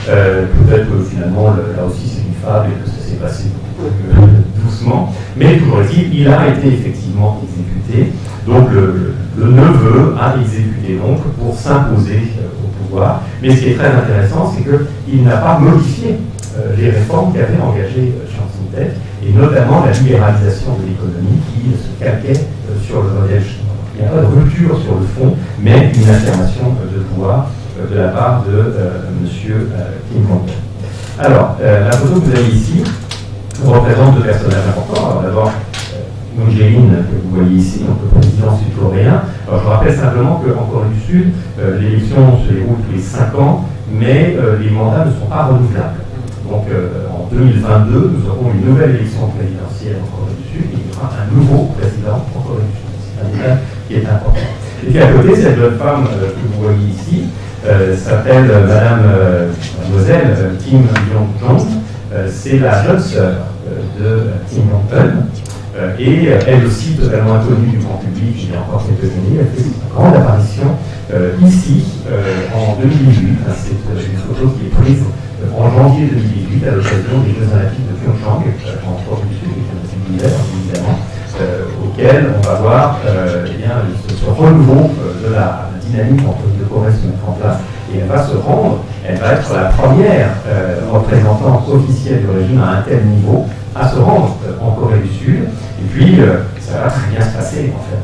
Peut-être que finalement, là aussi, c'est une fable et que ça s'est passé beaucoup plus doucement. Mais toujours est-il, il a été effectivement exécuté. Donc le neveu a exécuté donc pour s'imposer au pouvoir. Mais ce qui est très intéressant, c'est qu'il n'a pas modifié les réformes qu'avait engagées Chang Song-taek, et notamment la libéralisation de l'économie qui se calquait sur le modèle chinois. Il n'y a pas de rupture sur le fond, mais une affirmation de pouvoir de la part de M. Kim Jong-un. Alors, la photo que vous avez ici représente deux personnages importants. Alors d'abord, Moon Jae-in, que vous voyez ici, donc le président sud-coréen. Alors je rappelle simplement qu'en Corée du Sud, l'élection se déroule tous les 5 ans, mais les mandats ne sont pas renouvelables. Donc en 2022, nous aurons une nouvelle élection présidentielle en Corée du Sud, et il y aura un nouveau président en Corée du Sud. C'est un détail qui est important. Et puis à côté, cette jeune femme que vous voyez ici s'appelle mademoiselle Kim Jong-jong. C'est la jeune sœur de Kim Jong-un. et elle aussi totalement inconnue du grand public il y a encore quelques années. Elle fait une grande apparition ici en 2018. C'est une photo qui est prise en janvier 2018 à l'occasion des Jeux Olympiques de Pyeongchang, en Corée du Sud, qui est un film d'hiver évidemment, auquel on va voir ce renouveau de la dynamique entre les deux Corées se mettre en place. Et elle va se rendre, elle va être la première représentante officielle du régime à un tel niveau à se rendre en Corée du Sud. Et puis, ça va très bien se passer en fait.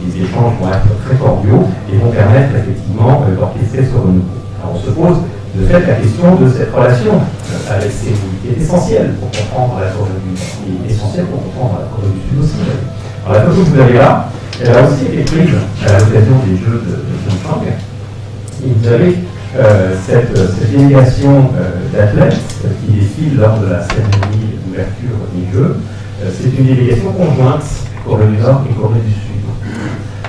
Les échanges vont être très cordiaux et vont permettre effectivement d'orchestrer ce renouveau. Alors, on se pose de fait la question de cette relation avec Séoul, qui est essentielle pour comprendre la Corée du Nord, et essentielle pour comprendre la Corée du Sud aussi. Alors, la photo que vous avez là, elle a aussi été prise à l'occasion des Jeux de Pyeongchang. Et vous avez cette délégation d'athlètes qui défile lors de la cérémonie d'ouverture des Jeux. C'est une délégation conjointe Corée du Nord et Corée du Sud.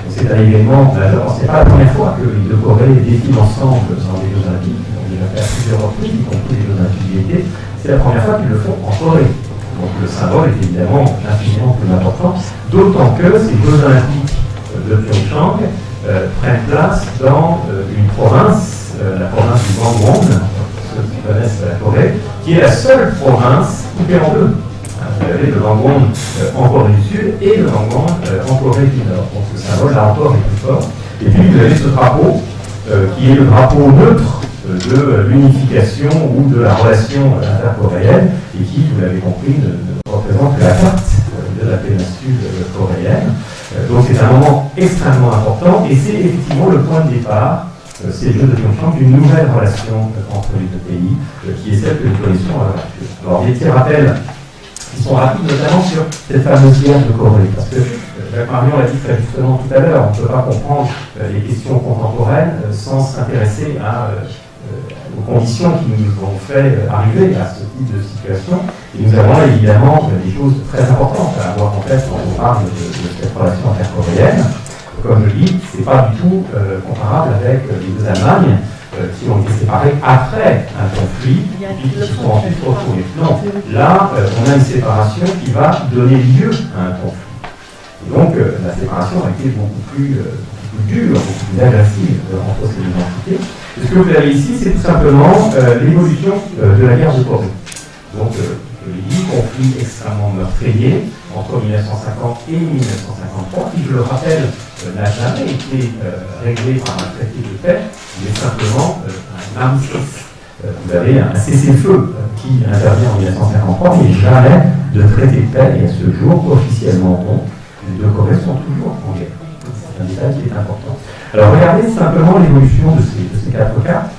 C'est un événement majeur. Ce n'est pas la première fois que les deux Corées défilent ensemble dans les Jeux Olympiques. Ils ont déjà fait à plusieurs reprises, y compris les Jeux Olympiques d'été. C'est la première fois qu'ils le font en Corée. Donc le symbole est évidemment infiniment plus important, d'autant que ces Jeux Olympiques de Pyeongchang prennent place dans une province, la province du Gangwon, ceux qui connaissent la Corée, qui est la seule province coupée en deux. Vous avez le Gangwon en Corée du Sud et le Gangwon en Corée du Nord. Donc ce symbole là encore est plus fort. Et puis vous avez ce drapeau qui est le drapeau neutre de l'unification ou de la relation intercoréenne et qui, vous l'avez compris, ne représente que la carte de la péninsule coréenne. Donc c'est un moment extrêmement important et c'est effectivement le point de départ, ces Jeux de Pyeongchang, d'une nouvelle relation entre les deux pays, qui est celle que nous connaissons à l'heure actuelle. Alors des petits rappels qui sont rapides, notamment sur cette fameuse guerre de Corée, parce que Jacques Marion l'a dit très justement tout à l'heure, on ne peut pas comprendre les questions contemporaines sans s'intéresser aux conditions qui nous ont fait arriver à ce type de situation. Et nous avons évidemment des choses très importantes à avoir en tête quand on parle de cette relation intercoréenne. Comme je dis, ce n'est pas du tout comparable avec les deux Allemagnes qui ont été séparées après un conflit et puis qui se sont ensuite retrouvées. Non, là, on a une séparation qui va donner lieu à un conflit. Et donc, la séparation a été beaucoup plus dure, beaucoup plus agressive entre ces deux entités. Et ce que vous avez ici, c'est tout simplement l'évolution de la guerre de Corée. Donc, je l'ai dit, conflit extrêmement meurtrier entre 1950 et 1953, qui, je le rappelle, n'a jamais été réglé par un traité de paix, mais simplement un armistice. Vous avez un cessez-le-feu qui intervient en 1953, mais jamais de traité de paix, et à ce jour, officiellement, donc, les deux Corées sont toujours en guerre. C'est un détail qui est important. Alors regardez simplement l'évolution de ces quatre cartes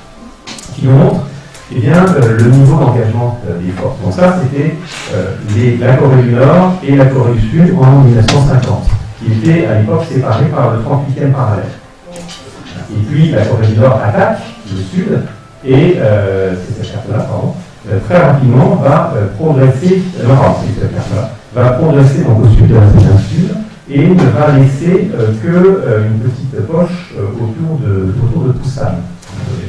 qui montrent le niveau d'engagement des forces. Donc ça, c'était la Corée du Nord et la Corée du Sud en 1950, qui étaient à l'époque séparées par le 38e parallèle. Et puis la Corée du Nord attaque le Sud et c'est cette carte-là, pardon, très rapidement va progresser, va progresser donc au sud de la péninsule et ne va laisser qu'une petite poche autour de Busan,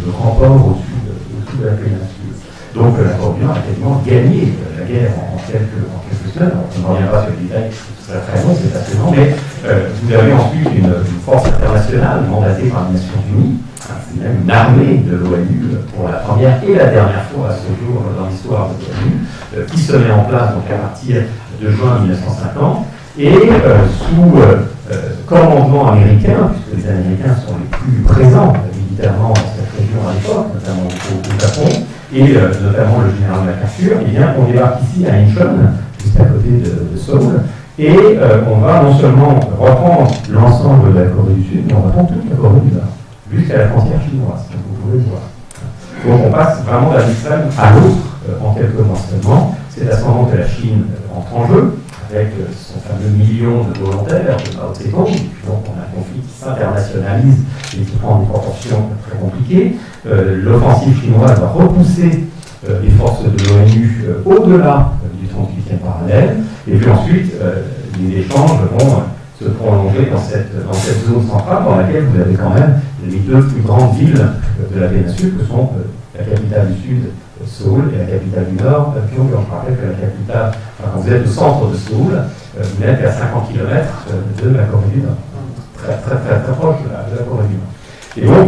le grand port au sud de la péninsule. Donc la Corée du Nord a quasiment gagné la guerre en quelques semaines. On ne revient pas sur les détails, c'est très long, c'est passionnant, mais vous avez ensuite une force internationale mandatée par les Nations Unies, c'est même une armée de l'ONU pour la première et la dernière fois à ce jour dans l'histoire de l'ONU, qui se met en place donc à partir de juin 1950, et sous commandement américain, puisque les Américains sont les plus présents militairement dans cette région à l'époque, notamment au Japon, et notamment le général MacArthur, eh bien, on débarque ici à Incheon, juste à côté de Seoul, et on va non seulement reprendre l'ensemble de la Corée du Sud, mais on va prendre toute la Corée du Nord, jusqu'à la frontière chinoise, comme vous pouvez le voir. Donc on passe vraiment d'un extrême à l'autre en quelques mois seulement. C'est à ce moment que la Chine entre en jeu, avec son fameux million de volontaires de Mao Tse-tung. Donc on a un conflit qui s'internationalise et qui prend des proportions très compliquées. L'offensive chinoise va repousser les forces de l'ONU au-delà du 38e parallèle. Et puis ensuite, les échanges vont se prolonger dans cette zone centrale dans laquelle vous avez quand même les deux plus grandes villes de la péninsule, que sont la capitale du Sud, Séoul, et la capitale du Nord, Pyongyang. Je rappelle que la capitale, quand vous êtes au centre de Séoul, vous n'êtes qu'à 50 km de la Corée du Nord. Très proche de la Corée du Nord. Et donc,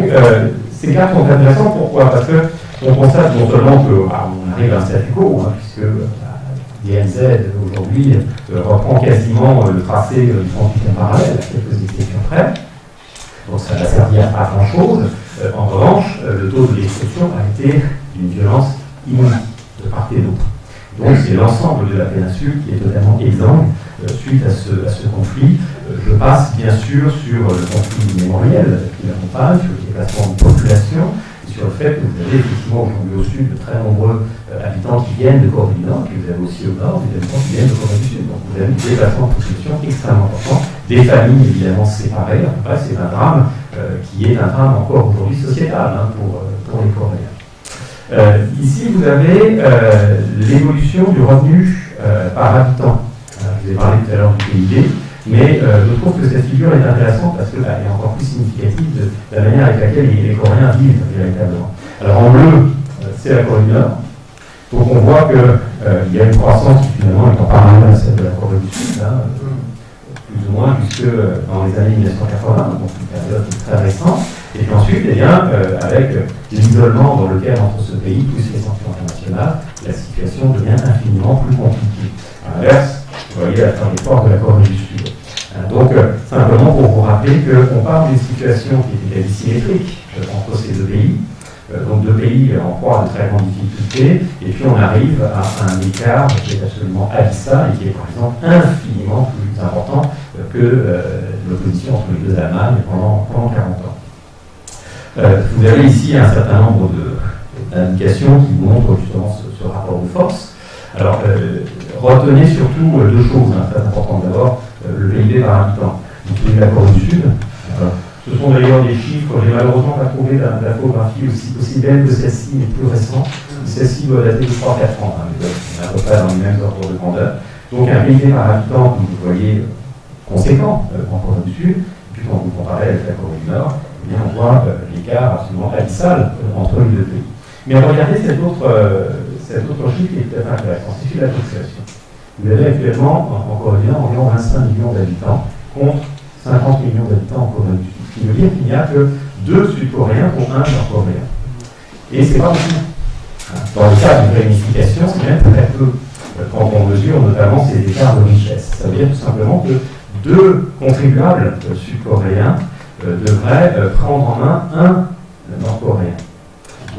ces cartes sont intéressantes. Pourquoi? Parce qu'on constate non seulement qu'on arrive à un statu quo, puisque DNZ aujourd'hui reprend quasiment le tracé du 38e parallèle, à quelques exceptions près. Donc ça va servir à grand chose. En revanche, le taux de destruction a été d'une violence inouïe de part et d'autre. Donc c'est l'ensemble de la péninsule qui est totalement exsangue suite à ce conflit. Je passe bien sûr sur le conflit mémoriel qui l'accompagne, sur le déplacement de population, et sur le fait que vous avez effectivement aujourd'hui au sud de très nombreux habitants qui viennent de Corée du Nord, et vous avez aussi au nord des habitants qui viennent de Corée du Sud. Donc vous avez des déplacements de population extrêmement importants, des familles évidemment séparées. En fait, c'est un drame qui est un drame encore aujourd'hui sociétal pour les Coréens. Ici, vous avez l'évolution du revenu par habitant. Je vous ai parlé tout à l'heure du PIB, mais je trouve que cette figure est intéressante parce qu'elle est encore plus significative de la manière avec laquelle les Coréens vivent véritablement. Alors en bleu, c'est la Corée du Nord. Donc on voit qu'il y a une croissance qui finalement est en parallèle à celle de la Corée du Sud, plus ou moins, puisque dans les années 1980, donc une période très récente, et puis ensuite, avec l'isolement dans lequel entre ce pays, plus les sanctions internationales, la situation devient infiniment plus compliquée. À l'inverse, vous voyez la trajectoire de la Corée du Sud. Donc, simplement pour vous rappeler qu'on part d'une situation qui était quasi symétrique entre ces deux pays, donc deux pays en proie à de très grandes difficultés, et puis on arrive à un écart qui est absolument abyssal et qui est par exemple infiniment plus important que l'opposition entre les deux Allemagnes pendant 40 ans. Vous avez ici un certain nombre d'indications qui vous montrent justement ce rapport de force. Alors, retenez surtout deux choses très importantes. D'abord, le PIB par habitant. Vous trouvez la Corée du Sud. Ce sont d'ailleurs des chiffres, j'ai malheureusement pas trouvé d'infographie aussi belle que celle-ci, mais plus récente. Celle-ci doit dater de 3-4 ans, mais on est à peu près dans les mêmes ordres de grandeur. Donc un PIB par habitant, comme vous voyez, conséquent en Corée du Sud. Et puis quand vous comparez avec la Corée du Nord, eh bien, on voit l'écart absolument abyssal entre les deux pays. Mais regardez cet autre chiffre qui est tout à fait intéressant, c'est celui de la population. Vous avez actuellement en Corée du Nord environ 25 millions d'habitants contre 50 millions d'habitants en Corée du Sud. Ce qui veut dire qu'il n'y a que 2 Sud-Coréens pour 1 Nord-Coréen. Et c'est pas beaucoup. Dans le cas d'une réunification, c'est même très peu quand on mesure notamment ces écarts de richesse. Ça veut dire tout simplement que 2 contribuables sud-coréens devraient prendre en main un Nord-Coréen.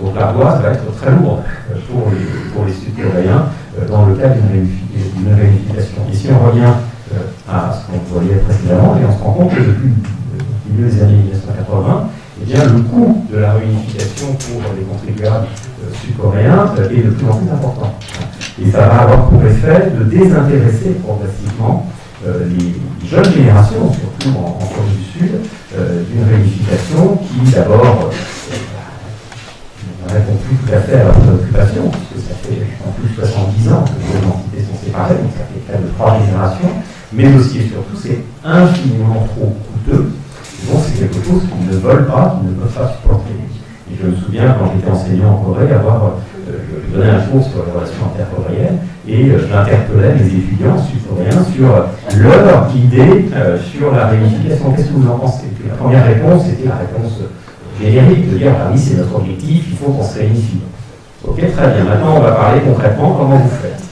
Donc l'ardoise va être très lourde pour les Sud-Coréens dans le cas d'une réunification. Et si on revient à ce qu'on voyait précédemment, et on se rend compte que depuis le milieu des années 1980, eh bien, le coût de la réunification pour les contribuables sud-coréens est de plus en plus important. Et ça va avoir pour effet de désintéresser progressivement les jeunes générations, surtout en Corée du Sud, d'une réunification qui d'abord ne répond plus tout à fait à leur préoccupation, puisque ça fait en plus 70 ans que les entités sont séparées, donc ça fait près de 3 générations, mais aussi et surtout c'est infiniment trop coûteux. Donc c'est quelque chose qu'ils ne veulent pas, qu'ils ne peuvent pas supporter. Et je me souviens, quand j'étais enseignant en Corée, je donnais un cours sur les relations intercoréennes et j'interpellais les étudiants sud-coréens sur leur idée sur la réunification. Qu'est-ce que vous en pensez? Et la première réponse, c'était la réponse générique, de dire oui, c'est notre objectif, il faut qu'on se réunifie. Ok, très bien. Maintenant, on va parler concrètement comment vous faites.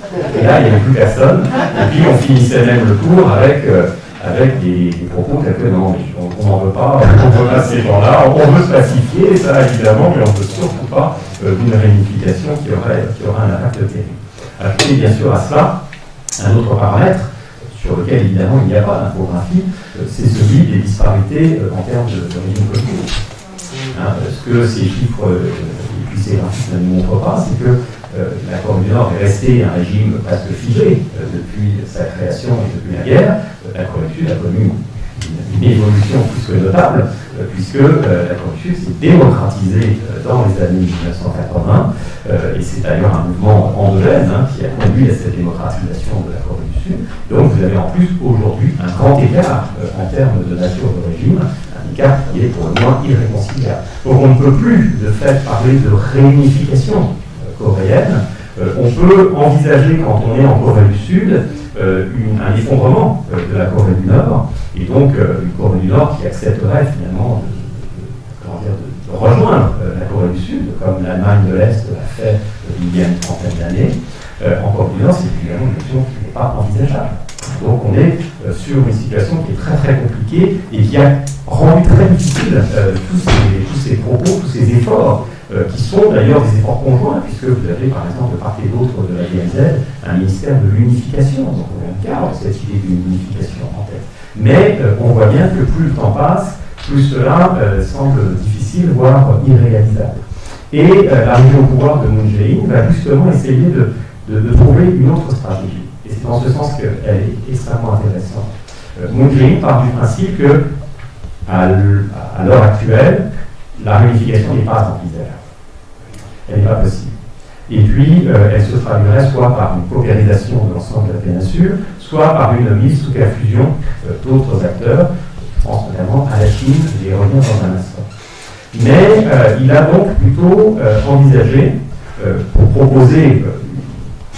Et là, il n'y avait plus personne. Et puis, on finissait même le cours avec des propos tels que non, mais on n'en veut pas, on veut pas ces gens-là, on veut se pacifier, ça évidemment, mais on ne veut surtout pas d'une réunification qui aurait un impact terrible. Ajouter bien sûr à cela un autre paramètre sur lequel évidemment il n'y a pas d'infographie, c'est celui des disparités en termes de régime politique. Ce que ces chiffres et puis ces graphiques ne nous montrent pas, c'est que la Corée du Nord est restée un régime presque figé depuis sa création et depuis la guerre. La Corée du Sud a connu une évolution plus que notable, puisque la Corée du Sud s'est démocratisée dans les années 1980, et c'est d'ailleurs un mouvement endogène qui a conduit à cette démocratisation de la Corée du Sud. Donc vous avez en plus aujourd'hui un grand écart en termes de nature de régime, un écart qui est pour le moins irréconciliable. Donc on ne peut plus de fait parler de réunification coréenne, on peut envisager, quand on est en Corée du Sud, un effondrement de la Corée du Nord, et donc une Corée du Nord qui accepterait finalement de rejoindre la Corée du Sud, comme l'Allemagne de l'Est l'a fait il y a une trentaine d'années. En Corée du Nord, c'est évidemment une question qui n'est pas envisageable. Donc on est sur une situation qui est très très compliquée et qui a rendu très difficile tous ces propos, tous ces efforts, qui sont d'ailleurs des efforts conjoints, puisque vous avez par exemple de part et d'autre de la DMZ un ministère de l'unification, donc on garde cette idée d'une unification en tête. Mais on voit bien que plus le temps passe, plus cela semble difficile, voire irréalisable. Et l'arrivée au pouvoir de Moon Jae-in va justement essayer de trouver une autre stratégie. Et c'est dans ce sens qu'elle est extrêmement intéressante. Moon Jae-in part du principe que, à l'heure actuelle, la réunification n'est pas envisageable. Elle n'est pas possible. Et puis, elle se traduirait soit par une paupérisation de l'ensemble de la péninsule, soit par une mise sous perfusion d'autres acteurs. Je pense notamment à la Chine, je vais y revenir dans un instant. Mais il a donc plutôt envisagé, pour proposer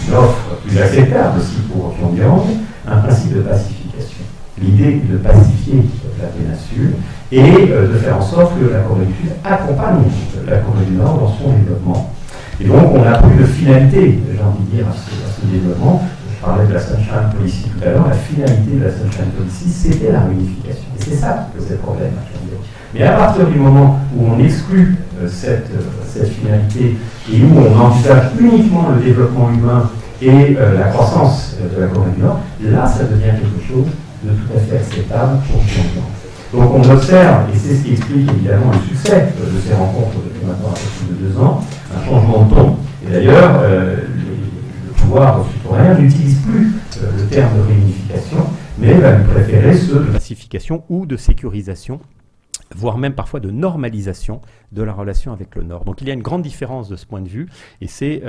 une offre plus acceptable aussi pour Pyongyang, un principe de pacification. L'idée de pacifier la péninsule et de faire en sorte que la Corée du Sud accompagne la Corée du Nord dans son développement. Et donc on a plus de finalité, j'ai envie de dire, à ce développement. Je parlais de la Sunshine Policy tout à l'heure, la finalité de la Sunshine Policy, c'était la réunification. Et c'est ça qui posait problème à Pyongyang. Mais à partir du moment où on exclut cette finalité et où on envisage uniquement le développement humain et la croissance de la Corée du Nord, là ça devient quelque chose de tout à fait acceptable pour Pyongyang. Donc on observe, et c'est ce qui explique évidemment le succès de ces rencontres depuis maintenant un peu plus de 2 ans, un changement de ton. Et d'ailleurs, le pouvoir sud-coréen n'utilise plus le terme de réunification, mais va lui préférer ceux de pacification ou de sécurisation, voire même parfois de normalisation de la relation avec le Nord. Donc il y a une grande différence de ce point de vue, et c'est,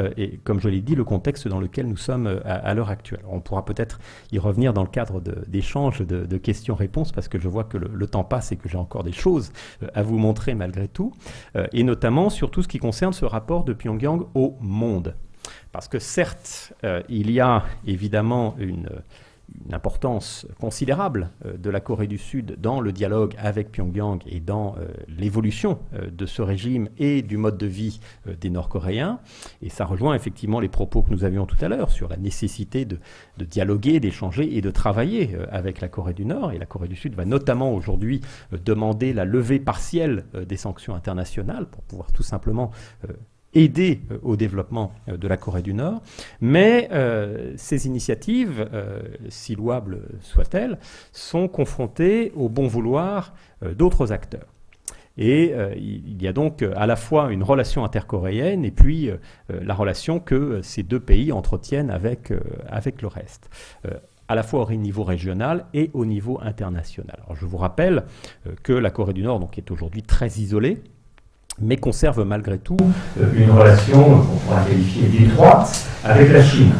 comme je l'ai dit, le contexte dans lequel nous sommes à l'heure actuelle. On pourra peut-être y revenir dans le cadre d'échanges, de questions-réponses, parce que je vois que le temps passe et que j'ai encore des choses à vous montrer malgré tout, et notamment sur tout ce qui concerne ce rapport de Pyongyang au monde. Parce que certes, il y a évidemment une importance considérable de la Corée du Sud dans le dialogue avec Pyongyang et dans l'évolution de ce régime et du mode de vie des Nord-Coréens. Et ça rejoint effectivement les propos que nous avions tout à l'heure sur la nécessité de dialoguer, d'échanger et de travailler avec la Corée du Nord. Et la Corée du Sud va notamment aujourd'hui demander la levée partielle des sanctions internationales pour pouvoir tout simplement aider au développement de la Corée du Nord, mais ces initiatives, si louables soient-elles, sont confrontées au bon vouloir d'autres acteurs. Et il y a donc à la fois une relation intercoréenne et puis la relation que ces deux pays entretiennent avec le reste. À la fois au niveau régional et au niveau international. Alors, je vous rappelle que la Corée du Nord donc, est aujourd'hui très isolée, mais conserve malgré tout une relation qu'on pourra qualifier d'étroite avec la Chine.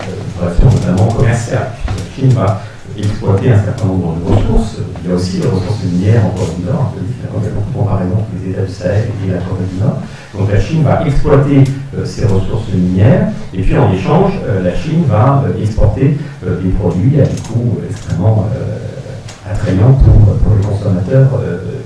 Une relation notamment commerciale. La Chine va exploiter un certain nombre de ressources. Il y a aussi des ressources minières en Corée du Nord. Il y a beaucoup de comparaisons entre les États du Sahel et la Corée du Nord. Donc la Chine va exploiter ces ressources minières et puis en échange, la Chine va exporter des produits à des coûts extrêmement attrayants pour les consommateurs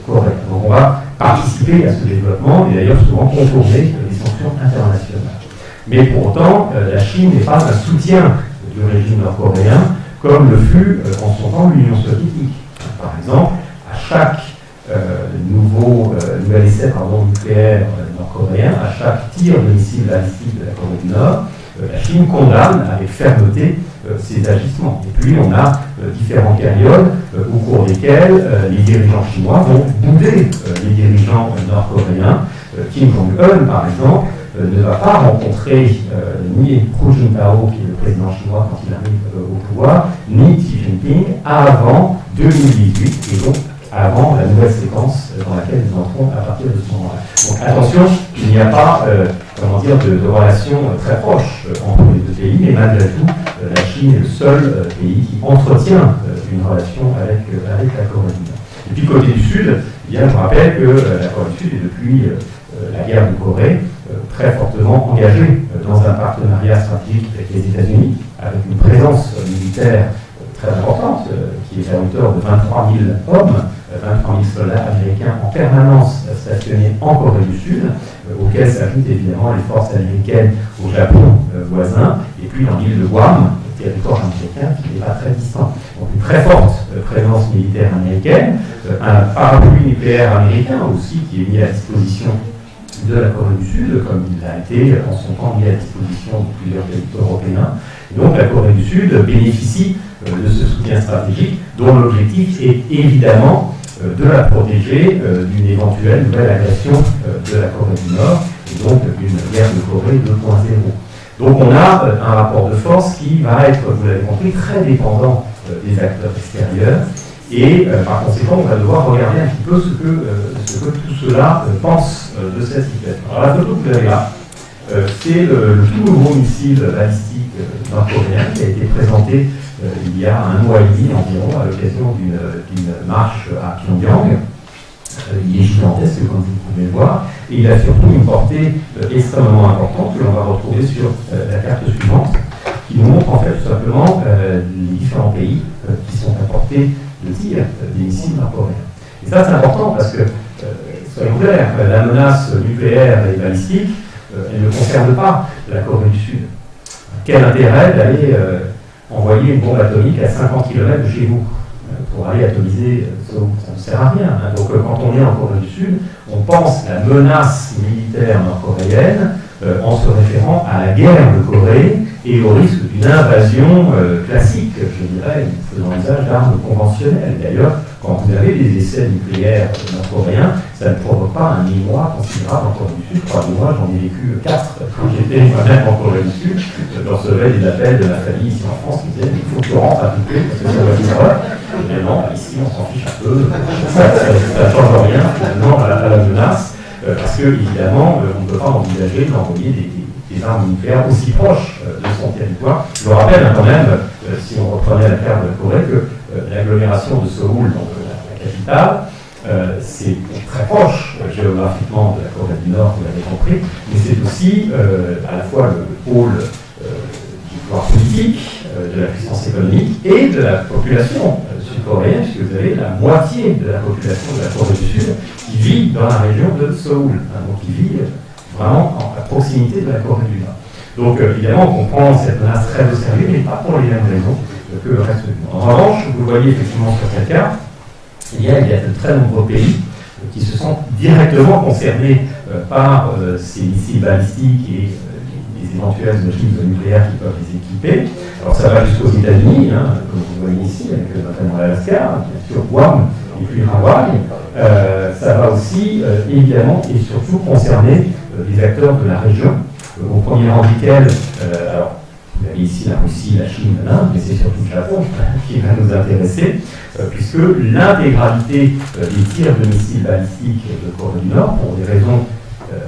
coréens. Donc on va participer à ce développement et d'ailleurs souvent contourner les sanctions internationales. Mais pour autant, la Chine n'est pas un soutien du régime nord-coréen comme le fut en son temps l'Union soviétique. Par exemple, à chaque nouvel essai nucléaire nord-coréen, à chaque tir de missile balistique de la Corée du Nord, la Chine condamne avec fermeté ces agissements. Et puis on a différentes périodes au cours desquelles les dirigeants chinois vont bouder les dirigeants nord-coréens. Kim Jong-un, par exemple, ne va pas rencontrer ni Hu Jintao, qui est le président chinois quand il arrive au pouvoir, ni Xi Jinping avant 2018, et donc avant la nouvelle séquence dans laquelle nous entrons à partir de ce moment-là. Donc attention, il n'y a pas de relation très proche entre les deux pays, mais malgré tout, la Chine est le seul pays qui entretient une relation avec la Corée du Nord. Et puis côté du Sud, je rappelle que la Corée du Sud est depuis la guerre de Corée très fortement engagé dans un partenariat stratégique avec les États-Unis, avec une présence militaire très importante, qui est à hauteur de 23 000 hommes, 23 000 soldats américains en permanence stationnés en Corée du Sud, auxquels s'ajoutent évidemment les forces américaines au Japon voisin, et puis dans l'île de Guam, territoire américain qui n'est pas très distant. Donc une très forte présence militaire américaine, un parapluie nucléaire américain aussi qui est mis à disposition de la Corée du Sud, comme il a été en son temps mis à disposition de plusieurs pays européens. Et donc la Corée du Sud bénéficie de ce soutien stratégique dont l'objectif est évidemment de la protéger d'une éventuelle nouvelle agression de la Corée du Nord et donc d'une guerre de Corée 2.0. Donc on a un rapport de force qui va être, vous l'avez compris, très dépendant des acteurs extérieurs et par conséquent on va devoir regarder un petit peu ce que tout cela pense de cette situation. Alors la photo que vous avez là, c'est le tout nouveau missile balistique nord-coréen qui a été présenté il y a un mois et demi environ à l'occasion d'une marche à Pyongyang. Il est gigantesque comme vous pouvez le voir et il a surtout une portée extrêmement importante que l'on va retrouver sur la carte suivante qui nous montre en fait tout simplement les différents pays qui sont à portée de tir des missiles nord-coréens. Et ça c'est important parce que, soyons clairs, la menace nucléaire et balistique, elle ne concerne pas la Corée du Sud. Quel intérêt d'aller envoyer une bombe atomique à 50 km de chez vous pour aller atomiser Seoul? Ça ne sert à rien. Donc quand on est en Corée du Sud, on pense à la menace militaire nord-coréenne en se référant à la guerre de Corée et au risque d'une invasion classique, je dirais, faisant usage d'armes conventionnelles. D'ailleurs, quand vous avez des essais nucléaires nord-coréens, ça ne provoque pas un émoi considérable en Corée du Sud. Croyez-moi, j'en ai vécu 4 quand j'étais moi-même en Corée du Sud. Je recevais des appels de ma famille ici en France qui disaient il faut que tu rentres à Pékin parce que ça va être horreur. Mais non, ici on s'en fiche un peu, ça ne change rien finalement à la menace, parce que évidemment on ne peut pas envisager d'envoyer des armes nucléaires aussi proches de son territoire. Je vous rappelle quand même, si on reprenait la carte de la Corée, que l'agglomération de Séoul, donc la capitale, c'est très proche géographiquement de la Corée du Nord, vous l'avez compris, mais c'est aussi à la fois le pôle du pouvoir politique, de la puissance économique et de la population sud-coréenne, puisque vous avez la moitié de la population de la Corée du Sud qui vit dans la région de Séoul, donc qui vit vraiment à proximité de la Corée du Nord. Donc évidemment, on prend cette menace très au sérieux, mais pas pour les mêmes raisons que le reste du monde. En revanche, vous voyez effectivement sur cette carte, il y a de très nombreux pays qui se sentent directement concernés par ces missiles balistiques et les éventuelles ogives nucléaires qui peuvent les équiper. Alors ça va jusqu'aux États-Unis, comme vous voyez ici, avec notamment l'Alaska, bien sûr Guam et puis Hawaï. Ça va aussi évidemment et surtout concerner les acteurs de la région, au premier rang desquels, alors vous avez ici la Russie, la Chine, l'Inde, mais c'est surtout le Japon qui va nous intéresser, puisque l'intégralité des tirs de missiles balistiques de Corée du Nord, pour des raisons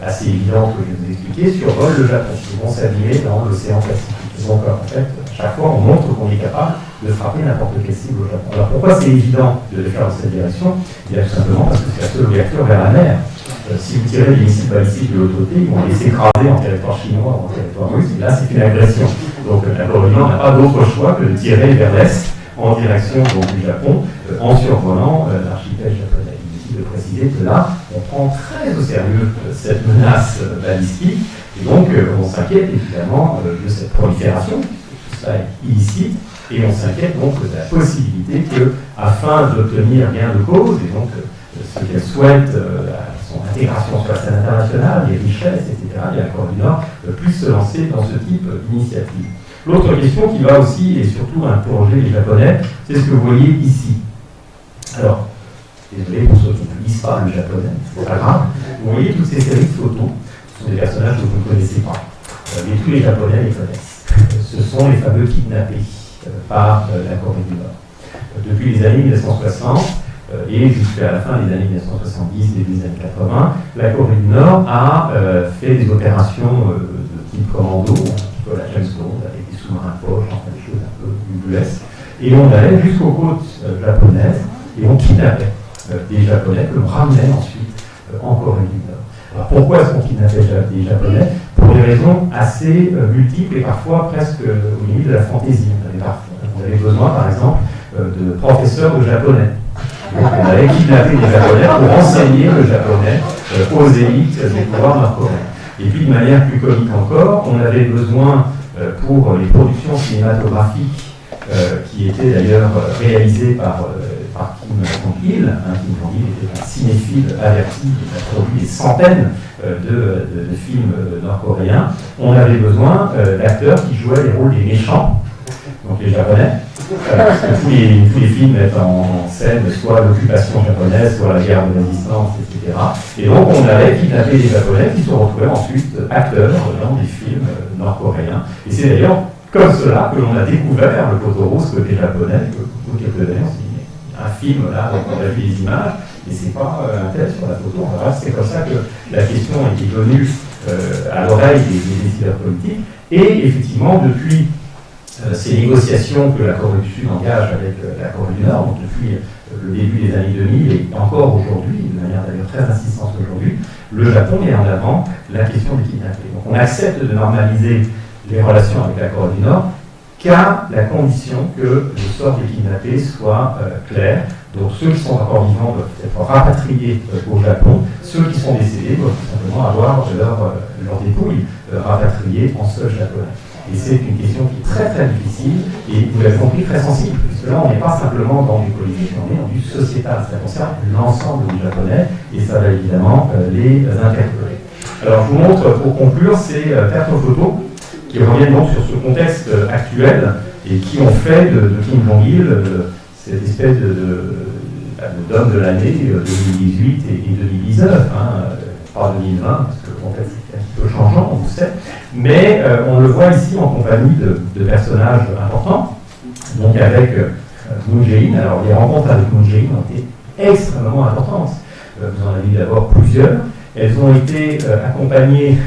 assez évidentes que je vais vous expliquer, survolent le Japon. Ils vont s'abîmer dans l'océan Pacifique. Donc en fait, à chaque fois, on montre qu'on est capable de frapper n'importe quelle cible au Japon. Alors pourquoi c'est évident de le faire dans cette direction? Il y a tout simplement parce que c'est la seule ouverture vers la mer. Si vous tirez des missiles balistiques de l'autre côté, ils vont les s'écraser en territoire chinois ou en territoire russe, et là c'est une agression. Donc la Corée du Nord n'a pas d'autre choix que de tirer vers l'est en direction donc, du Japon, en survolant l'archipel japonais. De préciser que là, on prend très au sérieux cette menace balistique, et donc on s'inquiète évidemment de cette prolifération, puisque tout ça est illicite, et on s'inquiète donc de la possibilité que, afin d'obtenir gain de cause, et donc ce qu'elle souhaite, son intégration sur la scène internationale, les richesses, etc., et la Corée du Nord puisse se lancer dans ce type d'initiative. L'autre question qui va aussi, et surtout, interroger les Japonais, c'est ce que vous voyez ici. Alors, désolé pour ceux qui ne lisent pas le japonais, c'est pas grave. Vous voyez toutes ces séries de photos, ce sont des personnages que vous ne connaissez pas, mais tous les Japonais les connaissent. Ce sont les fameux kidnappés par la Corée du Nord. Depuis les années 1960 et jusqu'à la fin des années 1970, début des années 80, la Corée du Nord a fait des opérations de type commando, un peu la James Bond, avec des sous-marins poches, enfin des choses un peu ubuesques, et on allait jusqu'aux côtes japonaises et on kidnappait des Japonais que l'on ramenait ensuite en Corée du Nord. Alors pourquoi est-ce qu'on kidnappait des Japonais? Pour des raisons assez multiples et parfois presque au limite de la fantaisie. On avait besoin, par exemple, de professeurs de japonais. Donc on avait kidnappé des Japonais pour enseigner le japonais aux élites des pouvoirs nord-coréens. Et puis de manière plus comique encore, on avait besoin pour les productions cinématographiques qui étaient d'ailleurs réalisées par Kim Jong-il. Kim Jong-il était un cinéphile averti, il a produit des centaines de films nord-coréens. On avait besoin d'acteurs qui jouaient les rôles des méchants, donc les Japonais. Parce que tous les films mettent en scène soit l'occupation japonaise, soit la guerre de résistance, etc. Et donc on avait kidnappé des Japonais qui se retrouvaient ensuite acteurs dans des films nord-coréens. Et c'est d'ailleurs comme cela que l'on a découvert le poteau rose côté japonais, que quelques années on s'est dit, un film là, on a vu les images, et c'est pas un tel sur la photo. C'est comme ça que la question est venue à l'oreille des décideurs politiques. Et effectivement, depuis ces négociations que la Corée du Sud engage avec la Corée du Nord, donc depuis le début des années 2000 et encore aujourd'hui, de manière d'ailleurs très insistante aujourd'hui, le Japon met en avant la question du kidnapping. Donc on accepte de normaliser les relations avec la Corée du Nord qu'à la condition que le sort des kidnappés soit clair. Donc ceux qui sont encore vivants doivent être rapatriés au Japon, ceux qui sont décédés doivent tout simplement avoir leur dépouille rapatriée en sol japonais. Et c'est une question qui est très très difficile et vous l'avez compris très sensible, puisque là on n'est pas simplement dans du politique, on est dans du sociétal, ça concerne l'ensemble des Japonais et ça va évidemment les interpeller. Alors je vous montre pour conclure ces quatre photos qui reviennent donc sur ce contexte actuel et qui ont fait de Kim Jong-il cette espèce d'homme de l'année 2018 et 2019, pas 2020, parce que le contexte est un petit peu changeant, on le sait, mais on le voit ici en compagnie de personnages importants, donc avec Moon Jae-in. Alors les rencontres avec Moon Jae-in ont été extrêmement importantes. Vous en avez vu d'abord plusieurs. Elles ont été accompagnées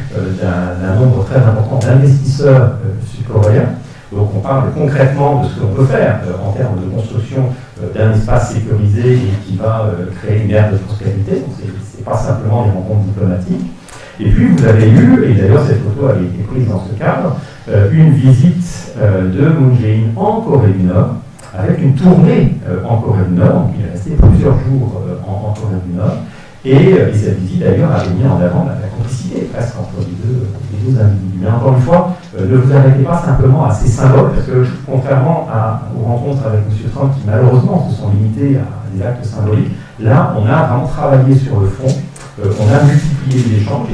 d'un nombre très important d'investisseurs sud-coréens. Donc on parle concrètement de ce que l'on peut faire en termes de construction d'un espace sécurisé et qui va créer une ère de prospérité. Donc c'est pas simplement des rencontres diplomatiques. Et puis vous avez eu, et d'ailleurs cette photo avait été prise dans ce cadre, une visite de Moon Jae-in en Corée du Nord, avec une tournée en Corée du Nord. Donc il est resté plusieurs jours en Corée du Nord. Et cette visite d'ailleurs avait mis en avant la complicité presque entre les deux individus. Mais encore une fois, ne vous arrêtez pas simplement à ces symboles, parce que contrairement aux rencontres avec M. Trump qui malheureusement se sont limitées à des actes symboliques, là on a vraiment travaillé sur le fond, on a multiplié les échanges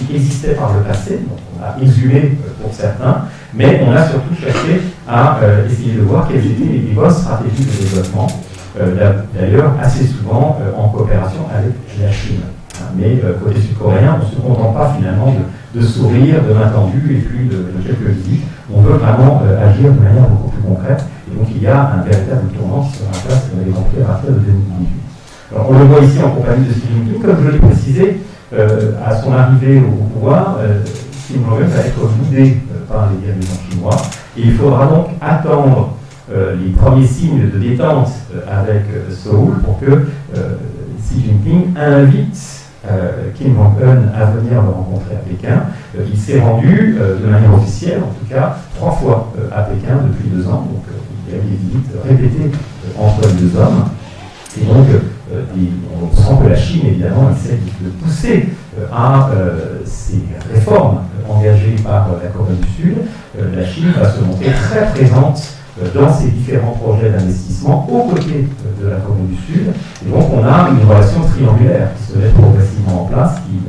qui existaient par le passé, donc on a exhumé pour certains, mais on a surtout cherché à essayer de voir quelles étaient les bonnes stratégies de développement. D'ailleurs assez souvent en coopération avec la Chine. Mais côté sud-coréen, on ne se contente pas finalement de sourire, de main tendue et puis de quelques visites. On veut vraiment agir de manière beaucoup plus concrète. Et donc il y a un véritable tournant qui sera en place, on avait compris à partir de 2018. Alors on le voit ici en compagnie de Xi Jinping. Comme je l'ai précisé, à son arrivée au pouvoir, Kim Jong-un va être boudé par les dirigeants chinois. Et il faudra donc attendre les premiers signes de détente avec Séoul pour que Xi Jinping invite Kim Jong-un à venir le rencontrer à Pékin. Il s'est rendu de manière officielle, en tout cas, 3 fois à Pékin depuis 2 ans. Donc il y a eu des visites répétées entre les deux hommes. Et donc on sent que la Chine, évidemment, essaie de pousser à ces réformes engagées par la Corée du Sud. La Chine va se montrer très présente dans ces différents projets d'investissement aux côtés de la Corée du Sud. Et donc on a une relation triangulaire qui se met progressivement en place, qui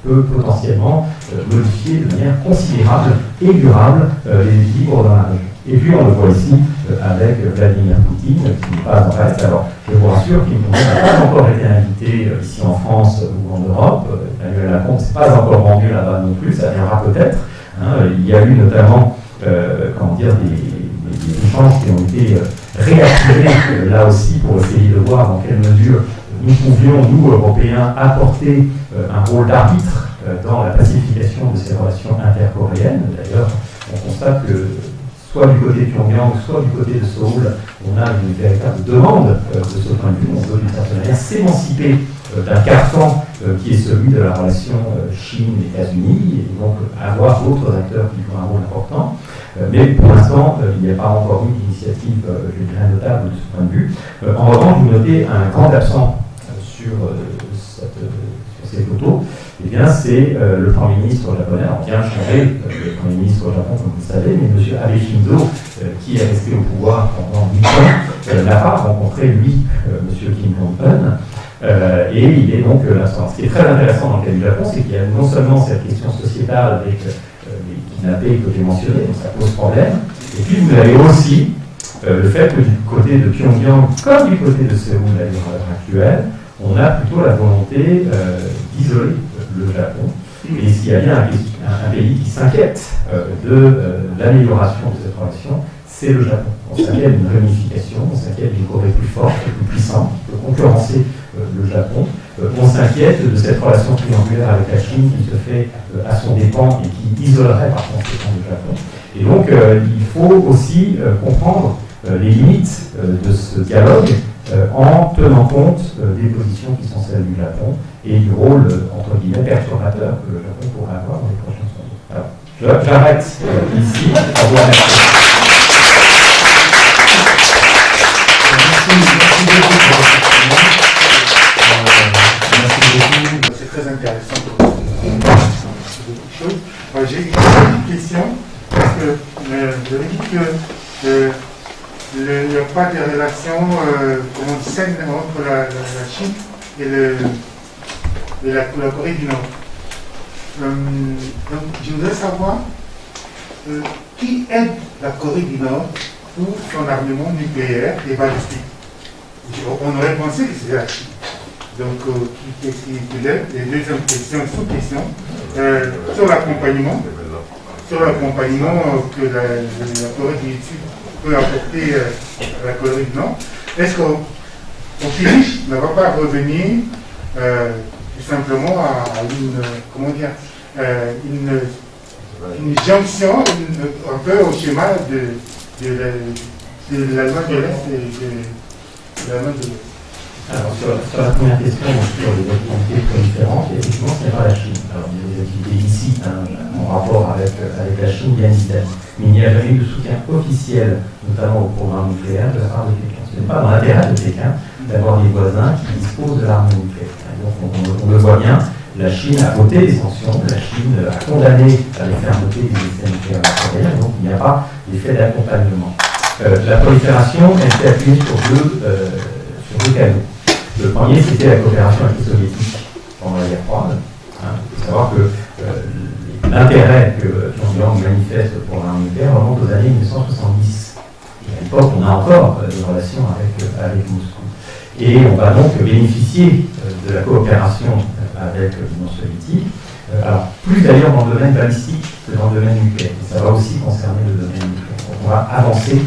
peut potentiellement modifier de manière considérable et durable les équilibres dans la région. Et puis on le voit ici avec Vladimir Poutine, qui n'est pas en reste. Alors je vous rassure qu'il n'a pas encore été invité ici en France ou en Europe. Emmanuel Macron ne s'est pas encore rendu là-bas non plus, ça viendra peut-être. Il y a eu notamment des échanges qui ont été réactivés là aussi pour essayer de voir dans quelle mesure nous pouvions, nous Européens, apporter un rôle d'arbitre dans la pacification de ces relations intercoréennes. D'ailleurs, on constate que soit du côté de Pyongyang, soit du côté de Séoul, on a une véritable demande de ce point de vue. On veut d'une certaine manière s'émanciper d'un carcan qui est celui de la relation Chine-États-Unis, et donc avoir d'autres acteurs qui jouent un rôle important. Mais pour l'instant, il n'y a pas encore eu d'initiative, je dirais, notable de ce point de vue. En revanche, vous notez un grand absent sur ces photos, eh bien c'est le Premier ministre japonais, alors bien changé, le Premier ministre au Japon, comme vous le savez, mais M. Abe Shinzo, qui est resté au pouvoir pendant 8 ans, n'a pas rencontré, lui, M. Kim Jong-un, et il est donc l'instant. Ce qui est très intéressant dans le cas du Japon, c'est qu'il y a non seulement cette question sociétale avec les kidnappés que j'ai mentionné, donc ça pose problème, et puis vous avez aussi le fait que du côté de Pyongyang, comme du côté de Séoul à l'heure actuelle, on a plutôt la volonté d'isoler le Japon. Et s'il y a bien un pays qui s'inquiète de l'amélioration de cette relation, c'est le Japon. On s'inquiète d'une réunification, on s'inquiète d'une Corée plus forte, plus puissante, qui peut concurrencer le Japon. On s'inquiète de cette relation triangulaire avec la Chine qui se fait à son dépens et qui isolerait par conséquent le Japon. Et donc il faut aussi comprendre les limites de ce dialogue en tenant compte des positions qui sont celles du Japon et du rôle, entre guillemets, perturbateur que le Japon pourrait avoir dans les prochaines semaines. Alors, j'arrête ici. Au revoir. C'est très intéressant. J'ai une petite question, parce que vous avez dit que il n'y a pas de relation saine entre la Chine et la Corée du Nord. Donc, je voudrais savoir qui aide la Corée du Nord pour son armement nucléaire et balistique. On aurait pensé que c'était la Chine. Donc, qui l'aide. Et deuxième question, sous-question, sur l'accompagnement que la Corée du Sud peut apporter à la Corée du Nord. Est-ce qu'au finish ne va pas revenir tout simplement à une jonction un peu au schéma de l'Allemagne de l'Est et de l'Allemagne de l'Ouest? Alors, sur la première question, sur les activités proliférantes, effectivement, ce n'est pas la Chine. Alors, il y a des activités ici, en rapport avec la Chine, bien évidemment. Mais il n'y a jamais eu de soutien officiel, notamment au programme nucléaire, de la part de Pékin. Ce n'est pas dans l'intérêt de Pékin d'avoir des voisins qui disposent de l'arme nucléaire. Donc, on le voit bien, la Chine a voté des sanctions, la Chine a condamné à les fermetés des essais nucléaires nord-coréens, donc il n'y a pas d'effet d'accompagnement. La prolifération, elle s'est appuyée sur deux canaux. Le premier, c'était la coopération avec les soviétiques pendant la guerre froide. Il faut savoir que l'intérêt que Pyongyang manifeste pour l'arme nucléaire remonte aux années 1970. Et à l'époque, on a encore des relations avec Moscou. Et on va donc bénéficier de la coopération avec l'Union soviétique. Alors, plus d'ailleurs dans le domaine balistique que dans le domaine nucléaire. Et ça va aussi concerner le domaine nucléaire. Donc on va avancer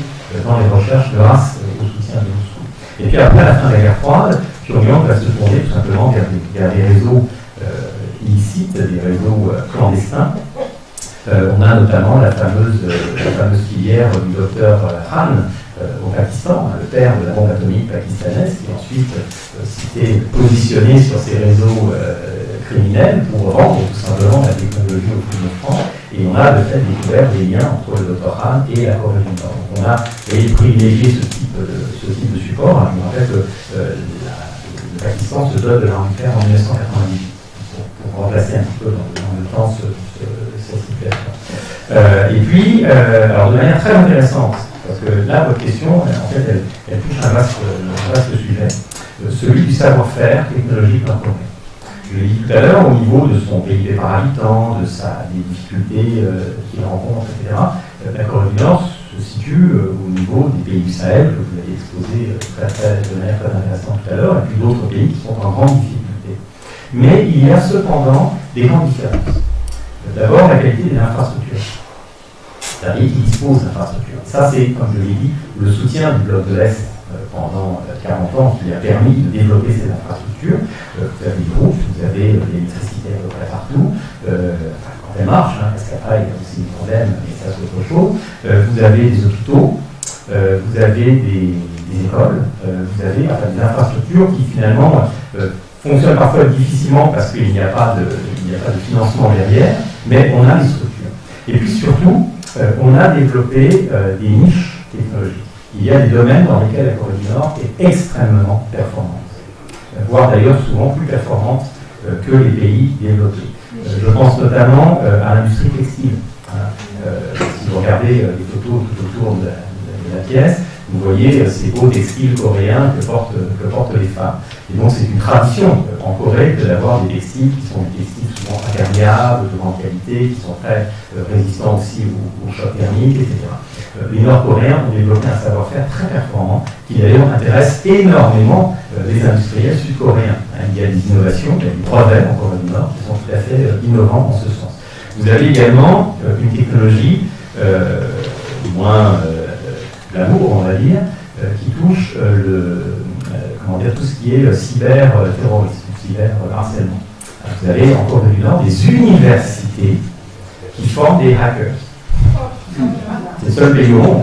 dans les recherches grâce au soutien de Moscou. Et puis après la fin de la guerre froide, Pyongyang va se tourner tout simplement vers des réseaux illicites, des réseaux clandestins. On a notamment la fameuse filière du docteur Han au Pakistan, le père de la bombe atomique pakistanaise, qui ensuite s'était positionné sur ces réseaux criminels pour vendre tout simplement la technologie au plus offrant. Et on a de fait découvert des liens entre le Dr Han et la Corée du Nord. Donc on a privilégié ce type de support. Je me rappelle que le Pakistan se dote de l'arme nucléaire en 1998 pour remplacer un petit peu dans le temps cette situation. Et puis, alors de manière très intéressante, parce que là, votre question, en fait, elle touche un vaste sujet, celui du savoir-faire technologique nord-coréen. Je l'ai dit tout à l'heure, au niveau de son PIB par habitant, des difficultés qu'il rencontre, etc., la Corée du Nord se situe au niveau des pays du Sahel, que vous avez exposé de manière très intéressante tout à l'heure, et puis d'autres pays qui sont en grande difficulté. Mais il y a cependant des grandes différences. D'abord, la qualité des infrastructures. C'est un pays qui dispose d'infrastructures. Ça, c'est, comme je l'ai dit, le soutien du bloc de l'Est pendant 40 ans qui a permis de développer ces infrastructures. Vous avez des routes, vous avez l'électricité à peu près partout. En qu'elle marche, hein, parce qu'après, il y a aussi des problèmes, mais ça c'est autre chose. Vous avez des hôpitaux, vous avez des écoles, vous avez des infrastructures qui finalement fonctionnent parfois difficilement parce qu'il n'y a pas de financement derrière, mais on a des structures. Et puis surtout, on a développé des niches technologiques. Il y a des domaines dans lesquels la Corée du Nord est extrêmement performante, voire d'ailleurs souvent plus performante que les pays développés. Je pense notamment à l'industrie textile. Si vous regardez les photos tout autour de la pièce, vous voyez ces beaux textiles coréens que portent les femmes. Et donc c'est une tradition en Corée d'avoir des textiles qui sont des textiles souvent imperméables, de grande qualité, qui sont très résistants aussi aux chocs thermiques, etc. Les Nord-Coréens ont développé un savoir-faire très performant qui d'ailleurs intéresse énormément les industriels sud-coréens. Il y a des innovations, il y a des brevets en Corée du Nord qui sont tout à fait innovants en ce sens. Vous avez également une technologie moins glamour, on va dire, qui touche tout ce qui est cyber-terrorisme, cyber-harcèlement. Vous avez en Corée du Nord des universités qui forment des hackers. C'est le seul pays au monde.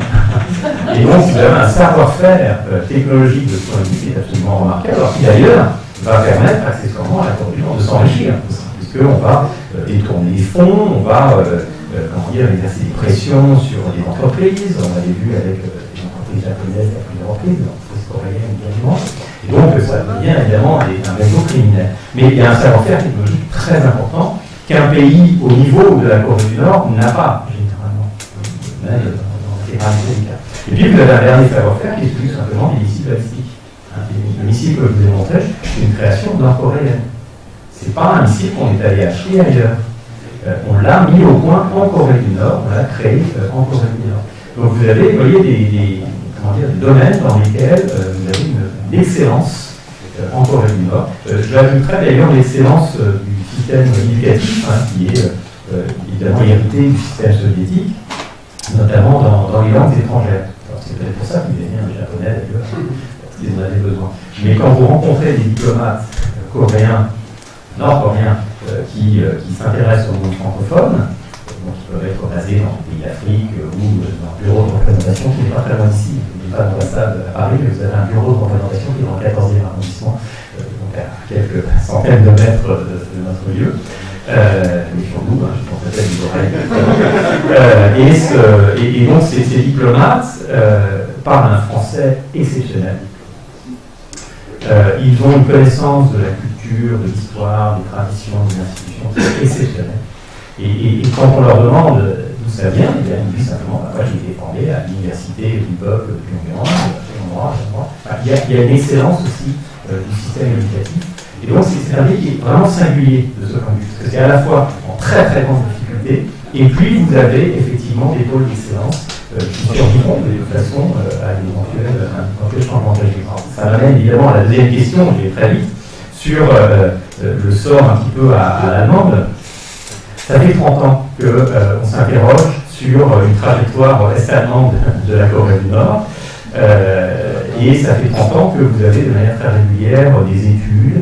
Et donc, vous avez un savoir-faire technologique de ce point de vue qui est absolument remarquable, alors qui d'ailleurs va permettre accessoirement à la Corée du Nord de s'enrichir, puisqu'on va détourner les fonds, on va exercer des pressions sur les entreprises. On l'avait vu avec les entreprises japonaises à plusieurs reprises, les entreprises coréennes également. Et donc, ça devient évidemment un réseau criminel. Mais il y a un savoir-faire technologique très important qu'un pays au niveau de la Corée du Nord n'a pas, généralement, même dans les cas. Et puis, vous avez un dernier savoir-faire qui est tout simplement des missiles balistiques. Le missile que je vous ai montré, c'est une création nord-coréenne. Ce n'est pas un missile qu'on est allé acheter ailleurs. On l'a mis au point en Corée du Nord, on l'a créé en Corée du Nord. Donc vous avez, vous voyez, des domaines dans lesquels vous avez une excellence en Corée du Nord. J'ajouterais d'ailleurs l'excellence du système éducatif, qui est évidemment hérité du système soviétique, notamment dans les langues étrangères. C'est peut-être pour ça qu'il y a un japonais d'ailleurs, parce qu'ils en avaient besoin. Mais quand vous rencontrez des diplomates coréens, nord-coréens, qui s'intéressent au monde francophone, donc qui peuvent être basés dans des pays d'Afrique ou dans un bureau de représentation qui n'est pas très loin d'ici. Vous n'avez pas d'ambassade à Paris, mais vous avez un bureau de représentation qui est dans le 14e arrondissement, donc à quelques centaines de mètres de notre lieu. Mais sur nous, je pense peut-être des oreilles. Et donc ces diplomates parlent un français exceptionnel. Ils ont une connaissance de la culture, de l'histoire, des traditions, des institutions qui est exceptionnelle. Et quand on leur demande d'où ça vient, ils disent simplement moi j'ai été formé à l'université du peuple de Pyongyang, il y a une excellence aussi du système éducatif. Et donc c'est un pays qui est vraiment singulier de ce point de vue, parce que c'est à la fois en très très grande difficulté, et puis vous avez effectivement des pôles d'excellence qui survivront de toute façon à l'éventuel changement de régime. Ça m'amène évidemment à la deuxième question, je vais très vite, sur le sort un petit peu à l'allemande. Ça fait 30 ans qu'on s'interroge sur une trajectoire est-allemande de la Corée du Nord, et ça fait 30 ans que vous avez de manière très régulière des études,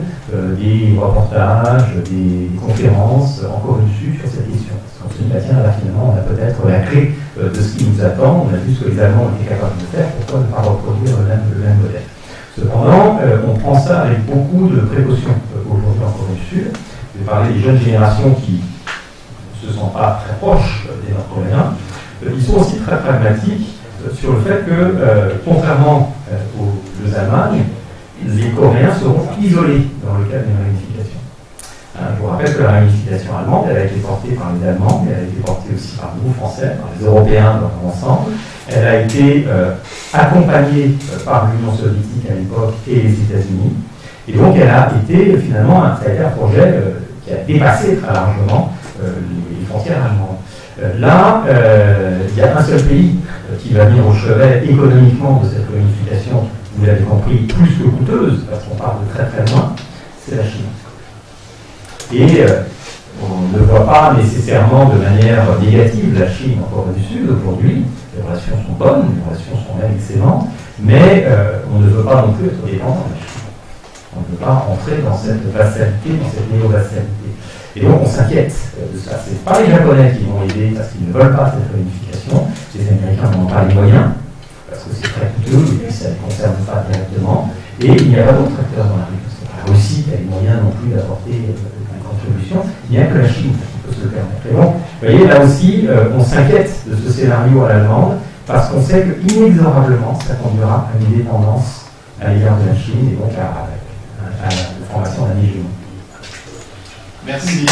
des reportages, des conférences en Corée du Sud sur cette question. Parce qu'on se dit, tiens, là finalement, on a peut-être la clé de ce qui nous attend, on a vu ce que les Allemands étaient capables de faire, pourquoi ne pas reproduire le même modèle. Cependant, on prend ça avec beaucoup de précautions aujourd'hui en Corée du Sud. Je vais parler des jeunes générations qui ne se sentent pas très proches des Nord-Coréens. Ils sont aussi très pragmatiques sur le fait que, contrairement aux Allemagnes, les Coréens seront isolés dans le cadre d'une réunification. Je vous rappelle que la réunification allemande, elle a été portée par les Allemands, mais elle a été portée aussi par nous, Français, par les Européens dans leur ensemble. Elle a été accompagnée par l'Union soviétique à l'époque et les États-Unis. Et donc elle a été finalement un projet qui a dépassé très largement les frontières allemandes. Là, il y a un seul pays qui va venir au chevet économiquement de cette réunification, vous l'avez compris, plus que coûteuse, parce qu'on part de très très loin, c'est la Chine. Et on ne voit pas nécessairement de manière négative la Chine en Corée du Sud aujourd'hui. Les relations sont bonnes, les relations sont même excellentes, mais on ne veut pas non plus être dépendant de la Chine. On ne peut pas entrer dans cette vassalité, dans cette néo-vassalité. Et donc on s'inquiète de ça. Ce n'est pas les Japonais qui vont aider parce qu'ils ne veulent pas cette réunification. Les Américains n'ont pas les moyens, parce que c'est très coûteux, et puis ça ne les concerne pas directement. Et il n'y a pas d'autres acteurs dans la rue. C'est pas la Russie qui a les moyens non plus d'apporter une contribution. Il n'y a que la Chine qui peut se le permettre. Et donc, vous voyez, là aussi, on s'inquiète de ce scénario à l'allemande, parce qu'on sait que inexorablement, ça conduira à une dépendance à l'égard de la Chine et donc à la formation d'un hégémon. Merci.